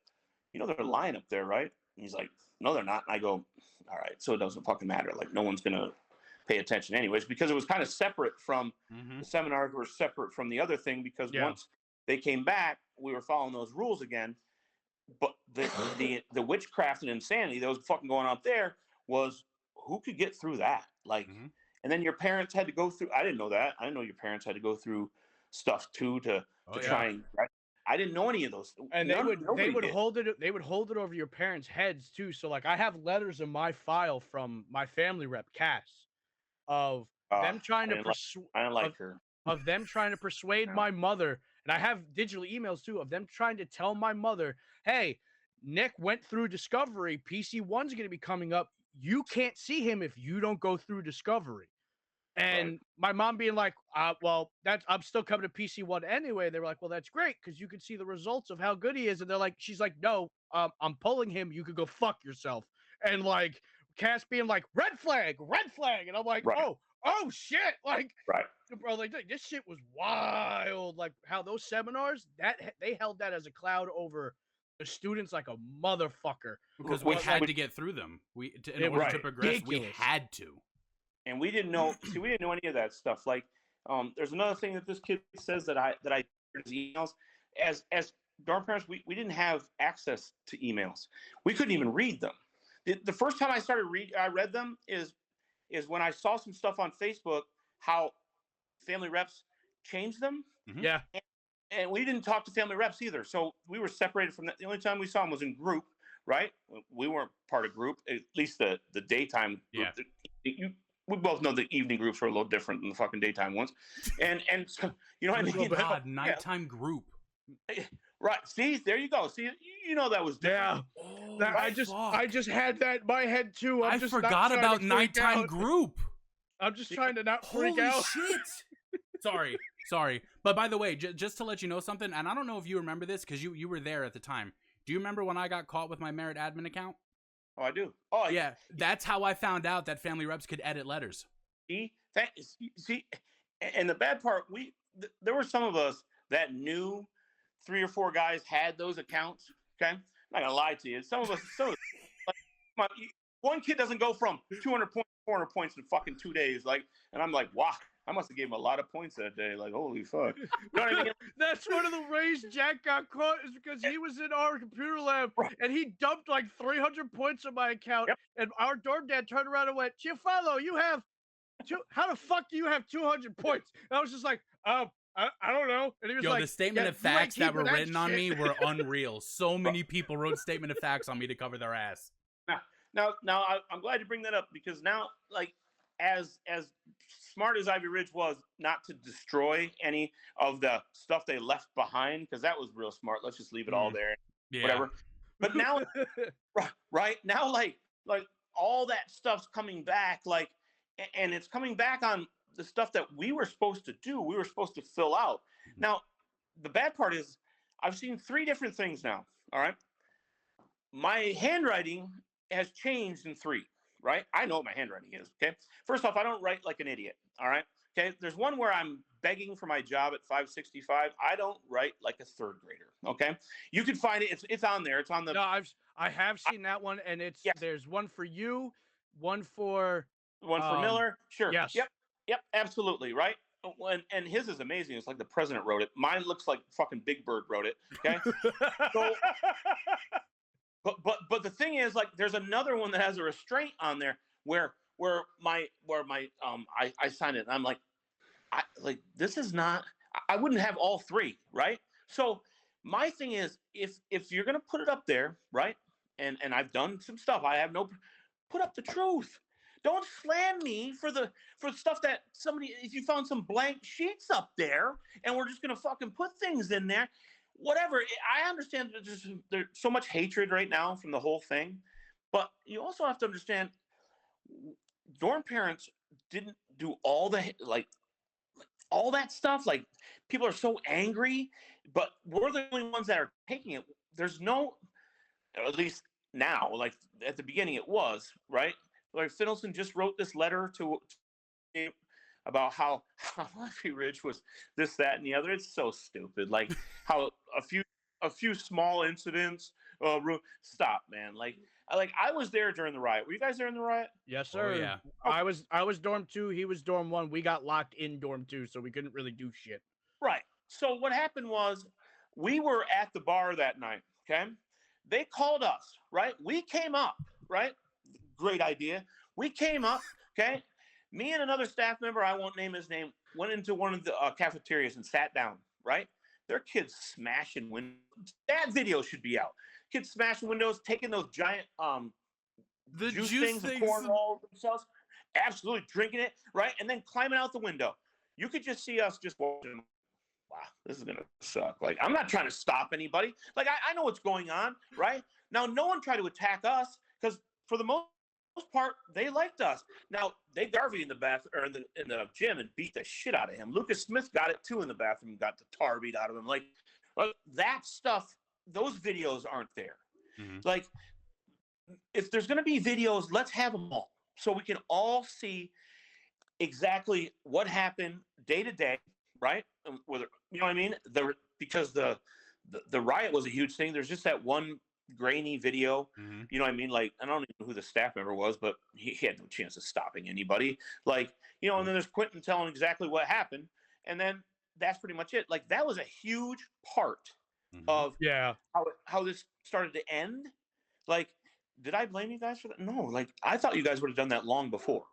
they're lying up there, right? And he's like, no, they're not. And I go, all right, so it doesn't fucking matter. Like, no one's going to pay attention anyways, because it was kind of separate from the seminars were separate from the other thing, because once they came back, we were following those rules again. But the witchcraft and insanity that was fucking going on up there was, who could get through that? Like, and then your parents had to go through, I didn't know that. I didn't know your parents had to go through stuff too to try and, right? I didn't know any of those. And they would hold it over your parents' heads too. So like, I have letters in my file from my family rep, Cass, of them trying to of them trying to persuade my mother, and I have digital emails too of them trying to tell my mother, hey, Nick went through Discovery, PC1's going to be coming up, you can't see him if you don't go through Discovery. And my mom being like, well, I'm still coming to PC1 anyway. They were like, well, that's great, because you can see the results of how good he is. And they're like, she's like, no, I'm pulling him, you could go fuck yourself. And like, Cass being like, red flag. And I'm like, oh shit. Like, bro, like, this shit was wild. Like, how those seminars, they held that as a cloud over the students like a motherfucker. Because we had to get through them. In order to progress, we had to. And we didn't know. See, we didn't know any of that stuff. Like, there's another thing that this kid says that I his emails. As dorm parents, we didn't have access to emails. We couldn't even read them. The first time I read them is when I saw some stuff on Facebook how family reps changed them. Yeah. And we didn't talk to family reps either. So we were separated from that. The only time we saw them was in group, right? We weren't part of group, at least the daytime group. Yeah. We both know the evening groups were a little different than the fucking daytime ones. And so, you know what I mean? God, nighttime group. Right. See, there you go. See, that was different. Yeah. I just had that in my head too. I forgot about nighttime group. I'm just trying to not freak out. Holy shit. Sorry. But by the way, just to let you know something, and I don't know if you remember this because you were there at the time. Do you remember when I got caught with my Merit admin account? Oh, I do. Oh, yeah. That's how I found out that family reps could edit letters. See, and the bad part, there were some of us that knew 3 or 4 guys had those accounts. Okay, I'm not gonna lie to you. Some of us, like, one kid doesn't go from 200 points, 400 points in fucking 2 days. Like, and I'm like, wow, I must have gave him a lot of points that day. Like, holy fuck. You know what I mean? That's one of the ways Jack got caught, is because he was in our computer lab and he dumped like 300 points on my account. Yep. And our dorm dad turned around and went, Chiafalo, you have how the fuck do you have 200 points? And I was just like, I don't know. And he was like, the statement of facts that were written on me were unreal. So many people wrote statement of facts on me to cover their ass. Now, I'm glad you bring that up, because now, like, as smart as Ivy Ridge was not to destroy any of the stuff they left behind, because that was real smart. Let's just leave it all there, whatever. But now, right now, like all that stuff's coming back, like, and it's coming back on the stuff that we were supposed to do. We were supposed to fill out. Now, the bad part is I've seen 3 different things now. All right, my handwriting has changed in 3. Right? I know what my handwriting is. Okay. First off, I don't write like an idiot. All right. Okay. There's one where I'm begging for my job at 565. I don't write like a 3rd grader. Okay. You can find it. It's on there. It's on the. No, I have seen that one, and there's one for you, one for Miller. Sure. Yes. Yep. Absolutely. Right. And his is amazing. It's like the president wrote it. Mine looks like fucking Big Bird wrote it. Okay. So. But the thing is, like, there's another one that has a restraint on there where I signed it, and I'm like, this is not. I wouldn't have all three, right? So my thing is, if you're gonna put it up there, right? And I've done some stuff. I have no put up the truth. Don't slam me for stuff that somebody, if you found some blank sheets up there and we're just gonna fucking put things in there, whatever. I understand that there's so much hatred right now from the whole thing, but you also have to understand dorm parents didn't do all all that stuff. Like, people are so angry, but we're the only ones that are taking it. There's no, at least now, like at the beginning it was, right? Like Fiddleson just wrote this letter to about how Lucky Ridge was this, that, and the other. It's so stupid. Like how a few small incidents. Stop, man. Like I was there during the riot. Were you guys there in the riot? Yes, sir. Oh, yeah. I was dorm 2. He was dorm 1. We got locked in dorm 2, so we couldn't really do shit. Right. So what happened was, we were at the bar that night. Okay. They called us. Right. We came up. Right. Great idea. We came up. Okay. Me and another staff member, I won't name his name, went into one of the cafeterias and sat down. Right. Their kids smashing windows. That video should be out. Kids smashing windows, taking those giant the juice things and pouring all over themselves, absolutely drinking it, right? And then climbing out the window. You could just see us just watching. Wow, this is gonna suck. Like, I'm not trying to stop anybody. Like, I know what's going on, right? Now, no one tried to attack us, because for the most part, they liked us. Now, they Garvey in the bathroom or in the gym and beat the shit out of him. Lucas Smith got it too in the bathroom, got the tar beat out of him. Like, that stuff, those videos aren't there. Mm-hmm. Like, if there's going to be videos, let's have them all so we can all see exactly what happened day to day, right? Whether, you know what I mean? Because the riot was a huge thing. There's just that one grainy video, mm-hmm. You know what I mean? Like, I don't even know who the staff member was, but he had no chance of stopping anybody. Like, you know, and then there's Quentin telling exactly what happened, and then that's pretty much it. Like, that was a huge part mm-hmm. of how this started to end. Like, did I blame you guys for that? No. Like, I thought you guys would have done that long before.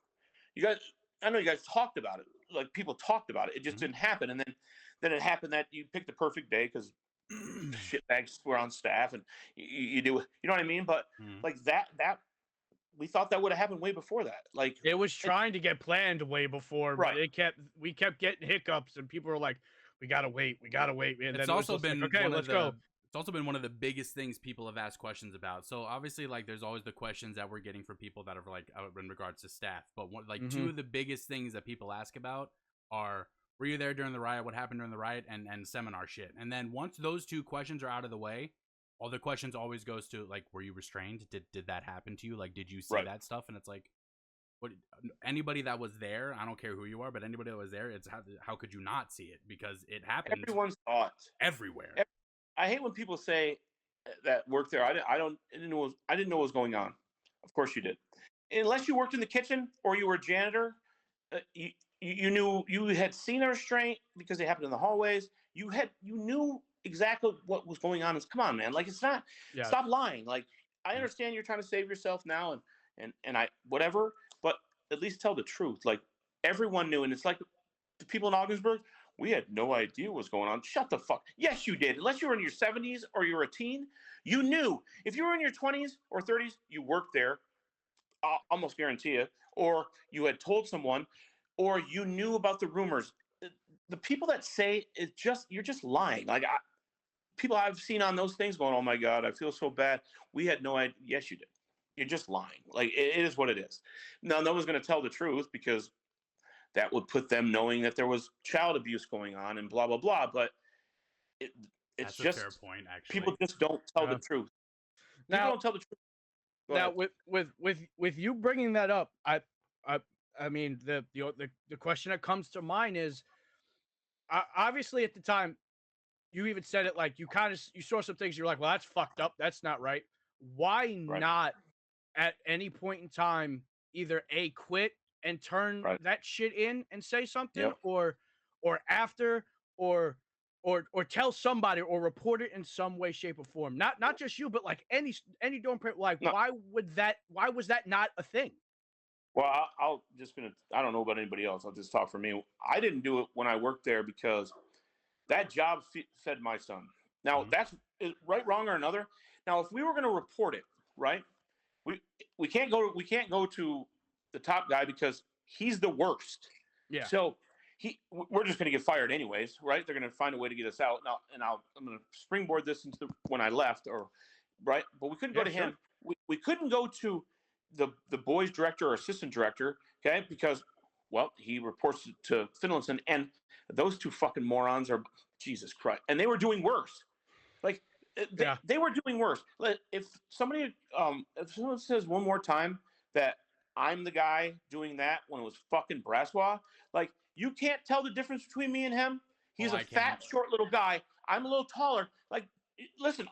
You guys, I know you guys talked about it. Like, people talked about it. It just mm-hmm. didn't happen. And then it happened that you picked the perfect day because shitbags were on staff, and you do, you know what I mean? But like that we thought that would have happened way before that. Like, it was trying to get planned way before, right? But we kept getting hiccups, and people were like, we gotta wait. And it's also been like, okay, let's go. It's also been one of the biggest things people have asked questions about. So obviously, like, there's always the questions that we're getting from people that are like in regards to staff. But mm-hmm. two of the biggest things that people ask about are, were you there during the riot? What happened during the riot? And seminar shit. And then once those two questions are out of the way, all the questions always goes to, like, were you restrained? Did that happen to you? Like, did you see that stuff? And it's like, what? Anybody that was there, I don't care who you are, but anybody that was there, it's how could you not see it? Because it happened. Everyone saw it everywhere. I hate when people say that work there. I didn't know what was going on. Of course you did. Unless you worked in the kitchen or you were a janitor, you knew, you had seen a restraint because they happened in the hallways. You knew exactly what was going on. Come on, man. Like, it's not. Yeah. Stop lying. Like, I understand you're trying to save yourself now and I whatever, but at least tell the truth. Like, everyone knew, and it's like the people in Augsburg. We had no idea what was going on. Shut the fuck. Yes, you did. Unless you were in your 70s or you were a teen, you knew. If you were in your 20s or 30s, you worked there. I'll almost guarantee you. Or you had told someone, or you knew about the rumors. The people that say you're just lying. Like, people I've seen on those things going, oh my God, I feel so bad. We had no idea. Yes, you did. You're just lying. Like, it is what it is. Now, no one's going to tell the truth because that would put them knowing that there was child abuse going on and blah, blah, blah. But it's That's just a fair point, actually. People just don't tell the truth. People don't tell the truth. Now, with you bringing that up, I mean, the question that comes to mind is, obviously at the time, you even said it, like, you saw some things, you're like, well, that's fucked up. That's not right. Why not at any point in time either quit and turn that shit in and say something, or after, or tell somebody, or report it in some way, shape, or form? Not just you, but like any dorm parent. Like, no. Why was that not a thing? Well, I don't know about anybody else. I'll just talk for me. I didn't do it when I worked there because That job fed my son. Now that's right, wrong, or another. Now, if we were going to report it, right, we can't go to the top guy because he's the worst. Yeah. So we're just going to get fired anyways, right? They're going to find a way to get us out. Now, I'm going to springboard this into when I left, or right, but we couldn't go to him. We couldn't go to the boys director or assistant director, okay, because well, he reports to Finlayson, and those two fucking morons are Jesus Christ, and they were doing worse. Like they were doing worse. If someone says one more time that I'm the guy doing that when it was fucking Brassois, like you can't tell the difference between me and him. He's a fat, short little guy. I'm a little taller. Like, listen,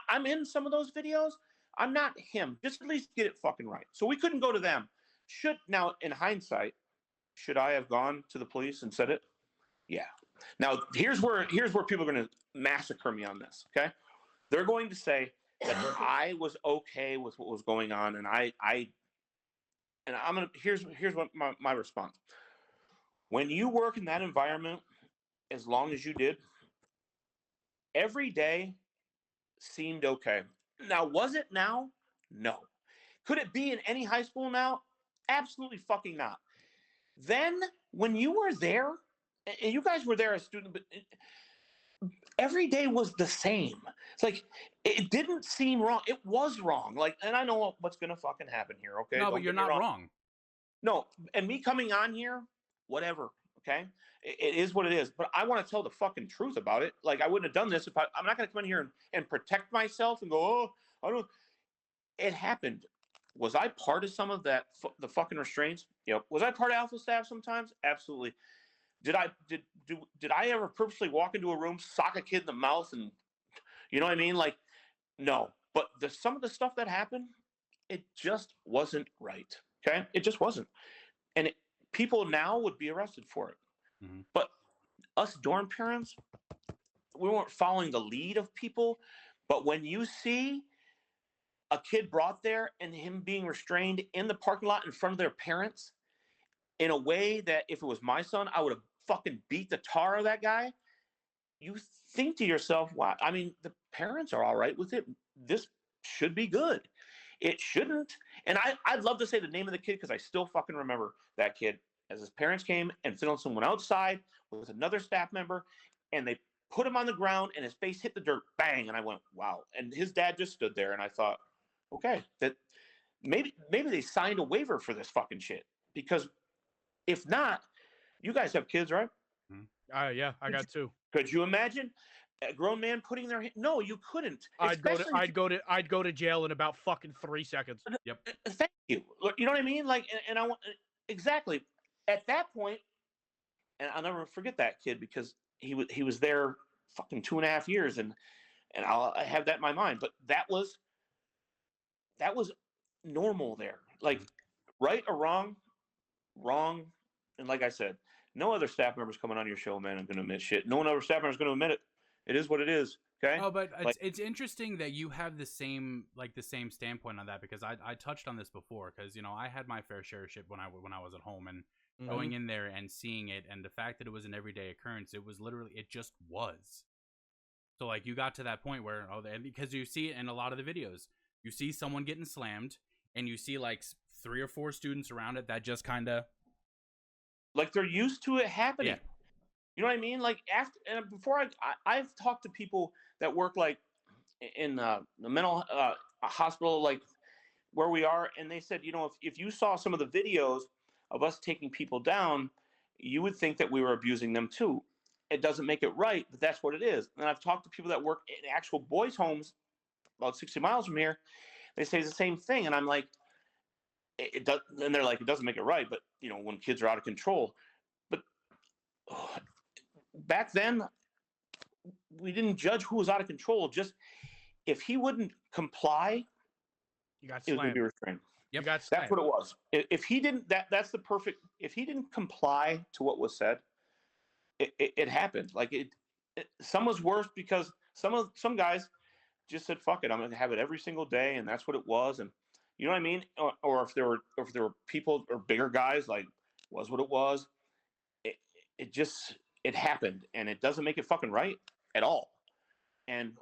I'm in some of those videos. I'm not him. Just at least get it fucking right. So we couldn't go to them. Now, in hindsight, should I have gone to the police and said it? Yeah. Now, here's where people are going to massacre me on this, okay? They're going to say that I was okay with what was going on, and I'm going to, here's what my response. When you work in that environment, as long as you did, every day seemed okay. Now, was it now? No. Could it be in any high school now? Absolutely fucking not. Then, when you were there, and you guys were there as students, but every day was the same. It's like, it didn't seem wrong. It was wrong. Like, and I know what's going to fucking happen here, okay? No, but you're not wrong. No, and me coming on here, whatever, okay? It is what it is. But I want to tell the fucking truth about it. Like, I wouldn't have done this if I'm not going to come in here and protect myself and go, oh, I don't. It happened. Was I part of some of that, the fucking restraints? Yep. Was I part of Alpha staff sometimes? Absolutely. Did I ever purposely walk into a room, sock a kid in the mouth, and you know what I mean? Like, no. But some of the stuff that happened, it just wasn't right. Okay, it just wasn't, and people now would be arrested for it. Mm-hmm. But us dorm parents, we weren't following the lead of people. But when you see a kid brought there and him being restrained in the parking lot in front of their parents, in a way that if it was my son, I would have fucking beat the tar of that guy. You think to yourself, wow, I mean, the parents are all right with it. This should be good. It shouldn't. And I'd love to say the name of the kid because I still fucking remember that kid as his parents came and Finlayson went outside with another staff member and they put him on the ground and his face hit the dirt, bang. And I went, wow. And his dad just stood there and I thought, okay, that maybe they signed a waiver for this fucking shit, because if not, you guys have kids, right? Yeah, I got two. Could you imagine a grown man putting their hand? No, you couldn't. I'd go to jail in about fucking 3 seconds. Yep. Thank you. You know what I mean? Like, and I want exactly at that point, and I'll never forget that kid because he was there fucking 2.5 years, and I have that in my mind. But that was normal there. Like, right or wrong. And like I said, no other staff members coming on your show, man, I'm going to admit shit. No one other staff member is going to admit it. It is what it is. Okay. Oh, but it's interesting that you have the same standpoint on that, because I touched on this before, because I had my fair share of shit when I was at home, and going in there and seeing it, and the fact that it was an everyday occurrence, it was literally, it just was. So like you got to that point where because you see it in a lot of the videos, you see someone getting slammed, and you see like 3 or 4 students around it that just kind of like they're used to it happening. Yeah. You know what I mean? Like before I've talked to people that work like in the mental hospital, like where we are, and they said, if you saw some of the videos of us taking people down, you would think that we were abusing them too. It doesn't make it right, but that's what it is. And I've talked to people that work in actual boys' homes about 60 miles from here. They say the same thing, and I'm like, it does, and they're like, it doesn't make it right, but when kids are out of control. But back then, we didn't judge who was out of control. Just if he wouldn't comply, you got it was going to be restrained. Yep. That's what it was. If he didn't, that's the perfect. If he didn't comply to what was said, it happened. Like some was worse because some guys just said, "Fuck it, I'm going to have it every single day," and that's what it was. And you know what I mean? Or if there were people or bigger guys, like was what it was. It just it happened, and it doesn't make it fucking right at all. And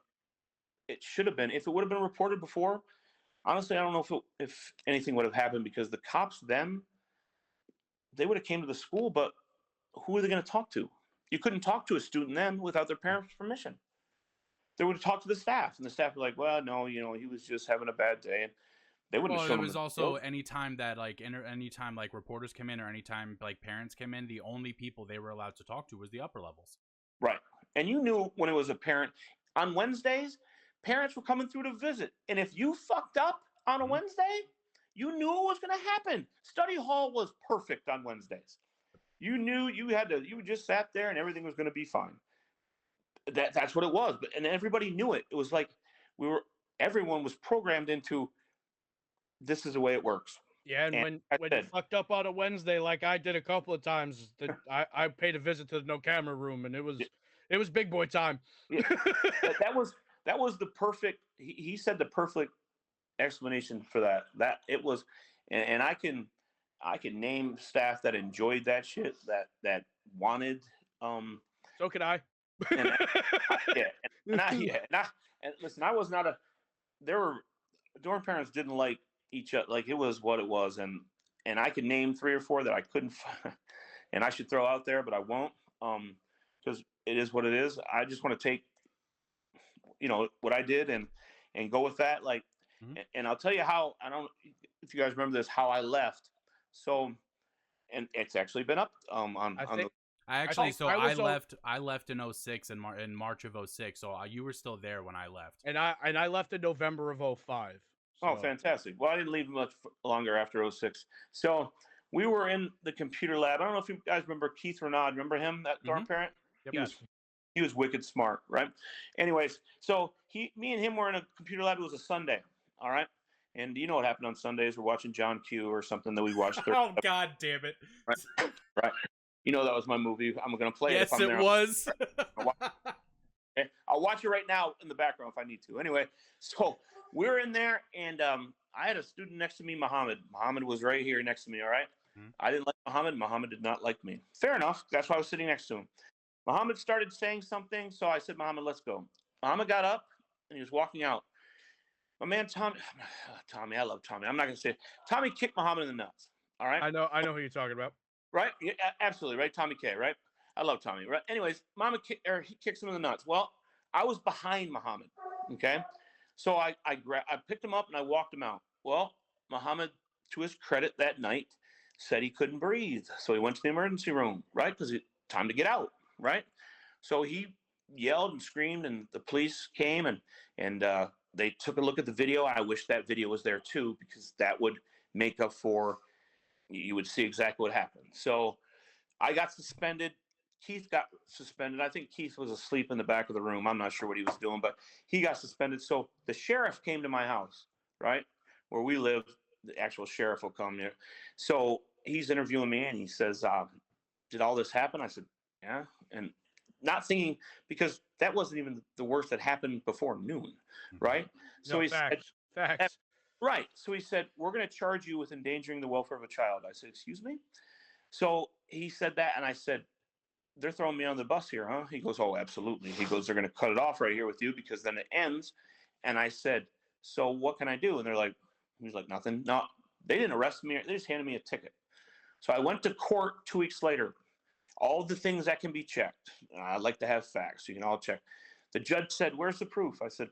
it should have been, if it would have been reported before, honestly, I don't know if anything would have happened, because the cops then, they would have came to the school, but who are they going to talk to? You couldn't talk to a student then without their parents' permission. They would have talked to the staff, and the staff were like, well, no, he was just having a bad day. And they wouldn't have shown him. It was also anytime that anytime like reporters came in, or anytime like parents came in, the only people they were allowed to talk to was the upper levels. Right. And you knew when it was a parent. On Wednesdays, parents were coming through to visit. And if you fucked up on a Wednesday, you knew it was going to happen. Study hall was perfect on Wednesdays. You knew you just sat there and everything was going to be fine. That's what it was. And everybody knew it. It was like everyone was programmed into, this is the way it works. Yeah, and when you fucked up on a Wednesday, like I did a couple of times, I paid a visit to the no camera room, and it was big boy time. Yeah. that was the perfect. He said the perfect explanation for that. That it was, and I can name staff that enjoyed that shit, that wanted. So could I. And listen, I was not there were dorm parents didn't like each other. Like, it was what it was, and I could name 3 or 4 that I couldn't find, and I should throw out there, but I won't, because it is what it is. I just want to take, what I did and go with that. Like, and I'll tell you how, I don't, if you guys remember this, how I left. So, and it's actually been up I left in 06 in March of 06. So you were still there when I left. And I left in November of 05. So. Oh, fantastic. Well, I didn't leave much longer after 06. So we were in the computer lab. I don't know if you guys remember Keith Renaud. Remember him, that dorm parent? Yep. He was wicked smart, right? Anyways, so me and him were in a computer lab. It was a Sunday, all right? And you know what happened on Sundays? We're watching John Q or something that we watched. Oh, God damn it. Right. You know that was my movie. I'm going to play it. Yes, it was. Okay? I'll watch it right now in the background if I need to. Anyway, so we're in there, and I had a student next to me, Muhammad. Muhammad was right here next to me, all right? I didn't like Muhammad. Muhammad did not like me. Fair enough. That's why I was sitting next to him. Muhammad started saying something, so I said, Muhammad, let's go. Muhammad got up, and he was walking out. My man, Tommy, I love Tommy. I'm not going to say it. Tommy kicked Muhammad in the nuts, all right? I know who you're talking about. Right? Yeah, absolutely, right? Tommy K, right? I love Tommy, right? Anyways, he kicks him in the nuts. Well, I was behind Muhammad, okay? So I picked him up and I walked him out. Well, Muhammad, to his credit that night, said he couldn't breathe. So he went to the emergency room, right? Because it's time to get out, right? So he yelled and screamed, and the police came, and they took a look at the video. I wish that video was there too, because that would make up for, you would see exactly what happened. So I got suspended. Keith got suspended. I think Keith was asleep in the back of the room. I'm not sure what he was doing, but he got suspended. So the sheriff came to my house, right, where we live. The actual sheriff will come here. So he's interviewing me, and he says, did all this happen? I said, yeah. And not thinking, because that wasn't even the worst that happened before noon, right? So he said, facts. Right. So he said, we're going to charge you with endangering the welfare of a child. I said, excuse me? So he said that, and I said, they're throwing me on the bus here, huh? He goes, oh, absolutely. He goes, they're going to cut it off right here with you, because then it ends. And I said, so what can I do? And he's like, nothing. No, they didn't arrest me. They just handed me a ticket. So I went to court 2 weeks later. All the things that can be checked. I'd like to have facts. So you can all check. The judge said, where's the proof? I said,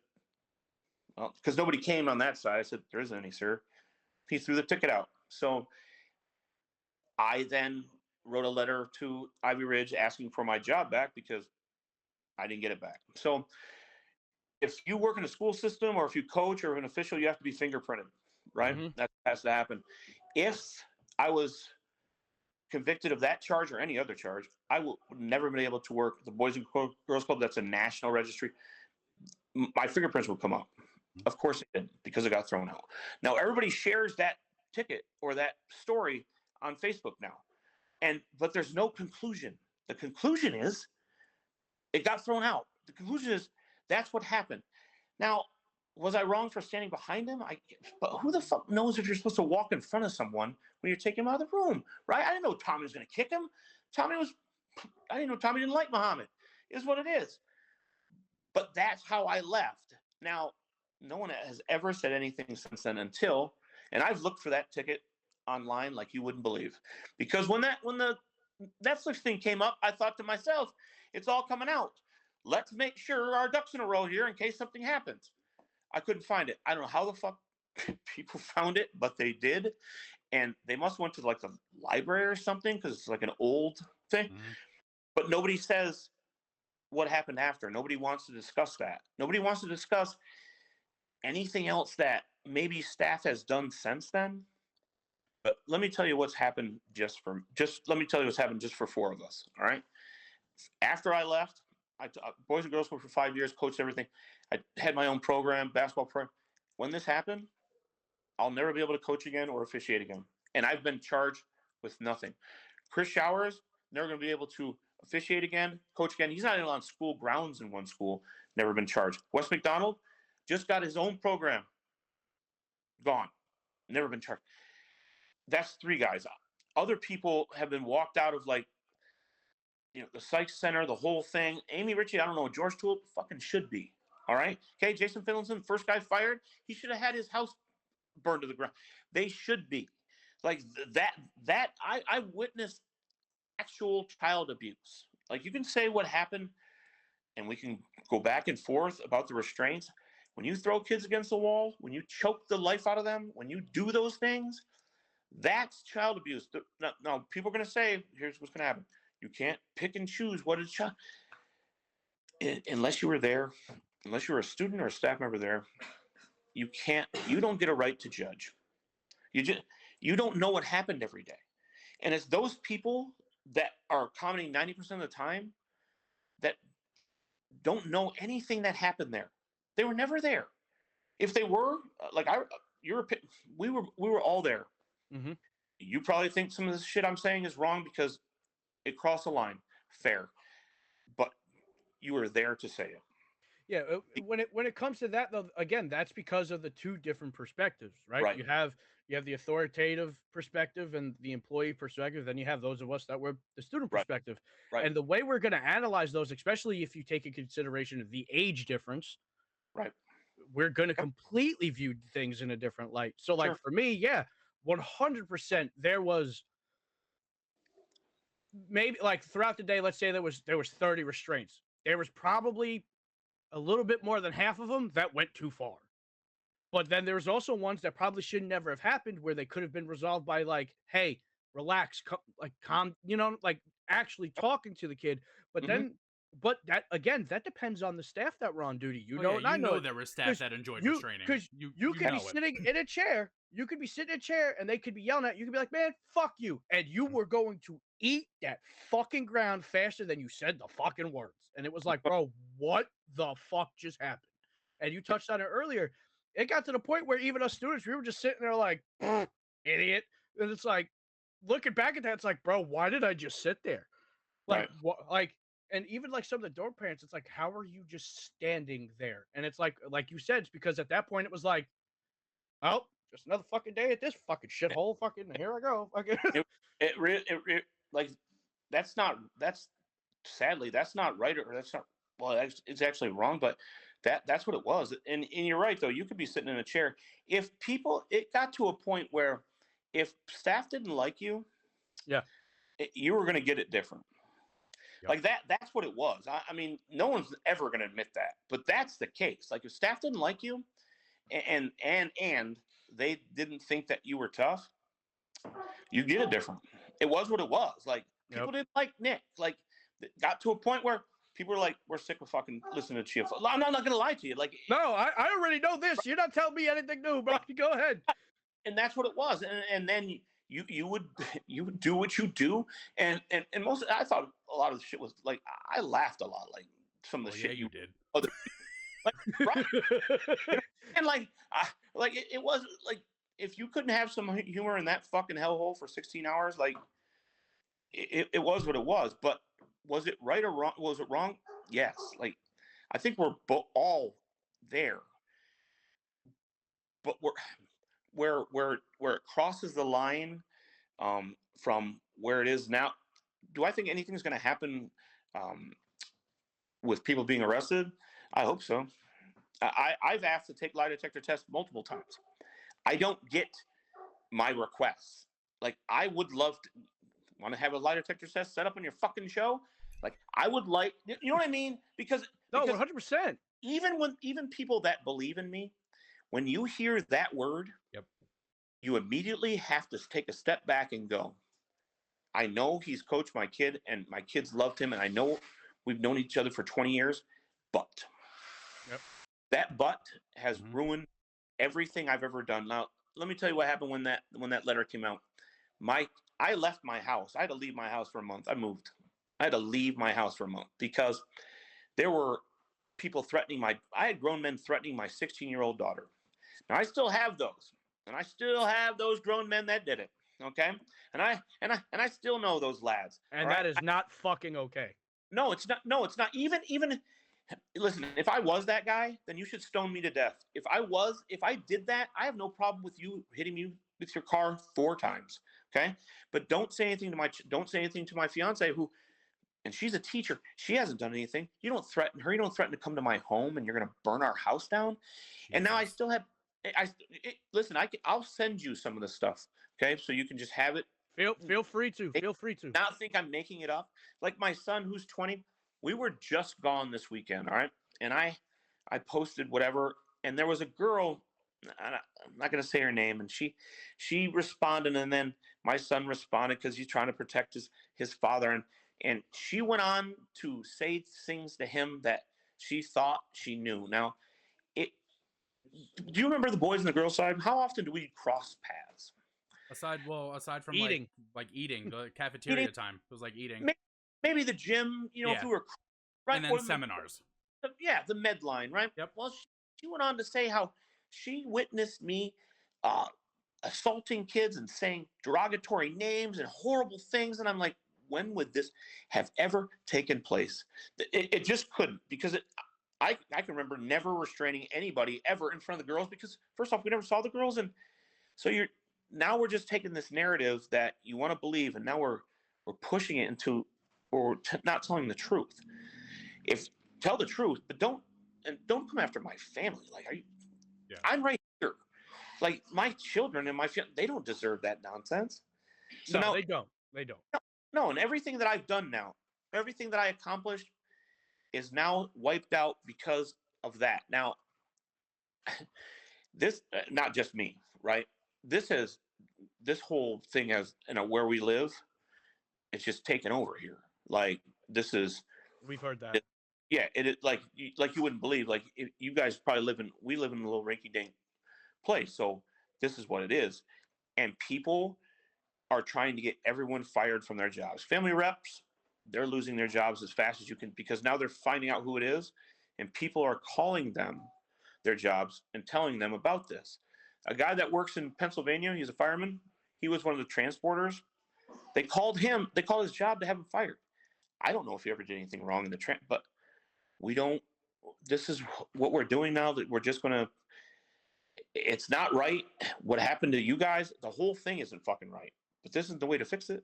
well, because nobody came on that side. I said, there isn't any, sir. He threw the ticket out. So I then wrote a letter to Ivy Ridge asking for my job back, because I didn't get it back. So if you work in a school system, or if you coach or an official, you have to be fingerprinted, right? That has to happen. If I was convicted of that charge or any other charge, I would never been able to work at the Boys and Girls Club. That's a national registry. My fingerprints would come up. Of course it did, because it got thrown out. Now everybody shares that ticket or that story on Facebook now. But there's no conclusion. The conclusion is it got thrown out. The conclusion is that's what happened. Now, was I wrong for standing behind him? But who the fuck knows if you're supposed to walk in front of someone when you're taking him out of the room, right? I didn't know Tommy was going to kick him. Tommy was I didn't know Tommy didn't like Muhammad. Is what it is. But that's how I left. Now, no one has ever said anything since then and I've looked for that ticket online like you wouldn't believe. Because when the Netflix thing came up, I thought to myself, it's all coming out. Let's make sure our ducks in a row here in case something happens. I couldn't find it. I don't know how the fuck people found it, but they did. And they must have went to like the library or something because it's like an old thing. Mm-hmm. But nobody says what happened after. Nobody wants to discuss that. Nobody wants to discuss anything else that maybe staff has done since then. But let me tell you what's happened let me tell you what's happened just for 4 of us. All right. After I left, boys and girls school for 5 years, coached everything. I had my own program, basketball program. When this happened, I'll never be able to coach again or officiate again. And I've been charged with nothing. Chris Showers, never going to be able to officiate again, coach again. He's not even on school grounds in one school, never been charged. Wes McDonald just got his own program. Gone. Never been charged. That's 3 guys. Other people have been walked out of like, the psych center, the whole thing. Amy Ritchie, I don't know. George Toole fucking should be. All right. Okay. Jason Finlayson, first guy fired. He should have had his house burned to the ground. They should be like that. I witnessed actual child abuse. Like you can say what happened and we can go back and forth about the restraints. When you throw kids against the wall, when you choke the life out of them, when you do those things, that's child abuse. Now people are going to say, here's what's going to happen. You can't pick and choose what is child. Unless you were there, unless you were a student or a staff member there, you don't get a right to judge. You don't know what happened every day. And it's those people that are commenting 90% of the time that don't know anything that happened there. They were never there. If they were, we were all there. Mm-hmm. You probably think some of this shit I'm saying is wrong because it crossed a line. Fair. But you were there to say it. Yeah, when it comes to that though, again, that's because of the 2 different perspectives, right? Right. You have the authoritative perspective and the employee perspective, then you have those of us that were the student perspective. Right. And the way we're going to analyze those, especially if you take into consideration the age difference, right, we're going to completely view things in a different light. So like for me, 100% there was maybe like throughout the day, let's say there was 30 restraints. There was probably a little bit more than half of them that went too far. But then there's also ones that probably should never have happened where they could have been resolved by like, hey, relax, calm, like actually talking to the kid. But then, but that again, that depends on the staff that were on duty. I know there were staff that enjoyed restraining. Because you could be sitting in a chair. You could be sitting in a chair and they could be yelling at you. You could be like, man, fuck you. And you were going to eat that fucking ground faster than you said the fucking words. And it was like, bro, what the fuck just happened? And you touched on it earlier. It got to the point where even us students, we were just sitting there like, idiot. And it's like, looking back at that, it's like, bro, why did I just sit there? Like, what? Like, and even like some of the dorm parents, it's like, how are you just standing there? And it's like you said, it's because at that point it was like, oh, just another fucking day at this fucking shithole. Fucking here I go. Fucking. Sadly, that's not right, or that's not. Well, it's actually wrong, but that's what it was. And you're right though. You could be sitting in a chair. It got to a point where if staff didn't like you, you were going to get it different. Yep. Like that's what it was. I mean, no one's ever going to admit that, but that's the case. Like if staff didn't like you, and they didn't think that you were tough, you get it different. It was what it was. Like people didn't like Nick. Like it got to a point where people were like, we're sick of fucking listening to Chia. I'm not going to lie to you. Like, no, I already know this. You're not telling me anything new, bro. Go ahead. And that's what it was. And then you would do what you do. And I thought a lot of the shit was like, I laughed a lot. Like some of the shit you did. Right. And it was like, if you couldn't have some humor in that fucking hellhole for 16 hours, like it was what it was. But was it right or wrong? Was it wrong? Yes. Like, I think we're all there, but where it crosses the line from where it is now, do I think anything's going to happen with people being arrested? I hope so. I've asked to take lie detector tests multiple times. I don't get my requests. Like, I would love to want to have a lie detector test set up on your fucking show. Like, I would like, you know what I mean? Because 100%. Even people that believe in me, when you hear that word, you immediately have to take a step back and go, I know he's coached my kid and my kids loved him. And I know we've known each other for 20 years, but that but has ruined everything I've ever done. Now, let me tell you what happened when that letter came out. I left my house. I had to leave my house for a month. I moved. I had to leave my house for a month because there were people I had grown men threatening my 16-year-old daughter. Now, I still have those. And I still have those grown men that did it. Okay? And I still know those lads. And that is not fucking okay. No, it's not. No, it's not. Even listen, if I was that guy, then you should stone me to death. If I did that, I have no problem with you hitting me with your car 4 times. Okay? But don't say anything to my fiance and she's a teacher. She hasn't done anything. You don't threaten her. You don't threaten to come to my home and you're going to burn our house down. Jesus. And now I still have listen, I'll send you some of the stuff, okay? So you can just have it. Feel free to. Feel free to. Not think I'm making it up. Like my son, who's 20, we were just gone this weekend, all right? And I posted whatever, and there was a girl. I'm not going to say her name, and she responded, and then my son responded because he's trying to protect his father, and she went on to say things to him that she thought she knew. Now, do you remember the boys and the girls side? How often do we cross paths? Aside from eating, like eating, the cafeteria time. It was like eating. Maybe the gym, if we were right. And then seminars. The Medline, right? Yep. Well, she went on to say how she witnessed me assaulting kids and saying derogatory names and horrible things. And I'm like, when would this have ever taken place? It just couldn't, because I can remember never restraining anybody ever in front of the girls, because first off, we never saw the girls. And so now we're just taking this narrative that you want to believe, and now we're pushing it into, not telling the truth. Tell the truth, but don't come after my family. Like, I'm right here. Like, my children and my family, they don't deserve that nonsense. So no, they don't. No, and everything that I've done now, everything that I accomplished is now wiped out because of that. Now, this, not just me, right? This whole thing where we live, it's just taken over here. Like, we've heard that. It is like you wouldn't believe. Like, you guys probably we live in a little rinky-dink place. So this is what it is. And people are trying to get everyone fired from their jobs. Family reps, they're losing their jobs as fast as you can, because now they're finding out who it is, and people are calling them their jobs and telling them about this. A guy that works in Pennsylvania, he's a fireman. He was one of the transporters. They called his job to have him fired. I don't know if he ever did anything wrong in the but this is what we're doing now, that we're just going to, it's not right. What happened to you guys, the whole thing isn't fucking right, but this isn't the way to fix it.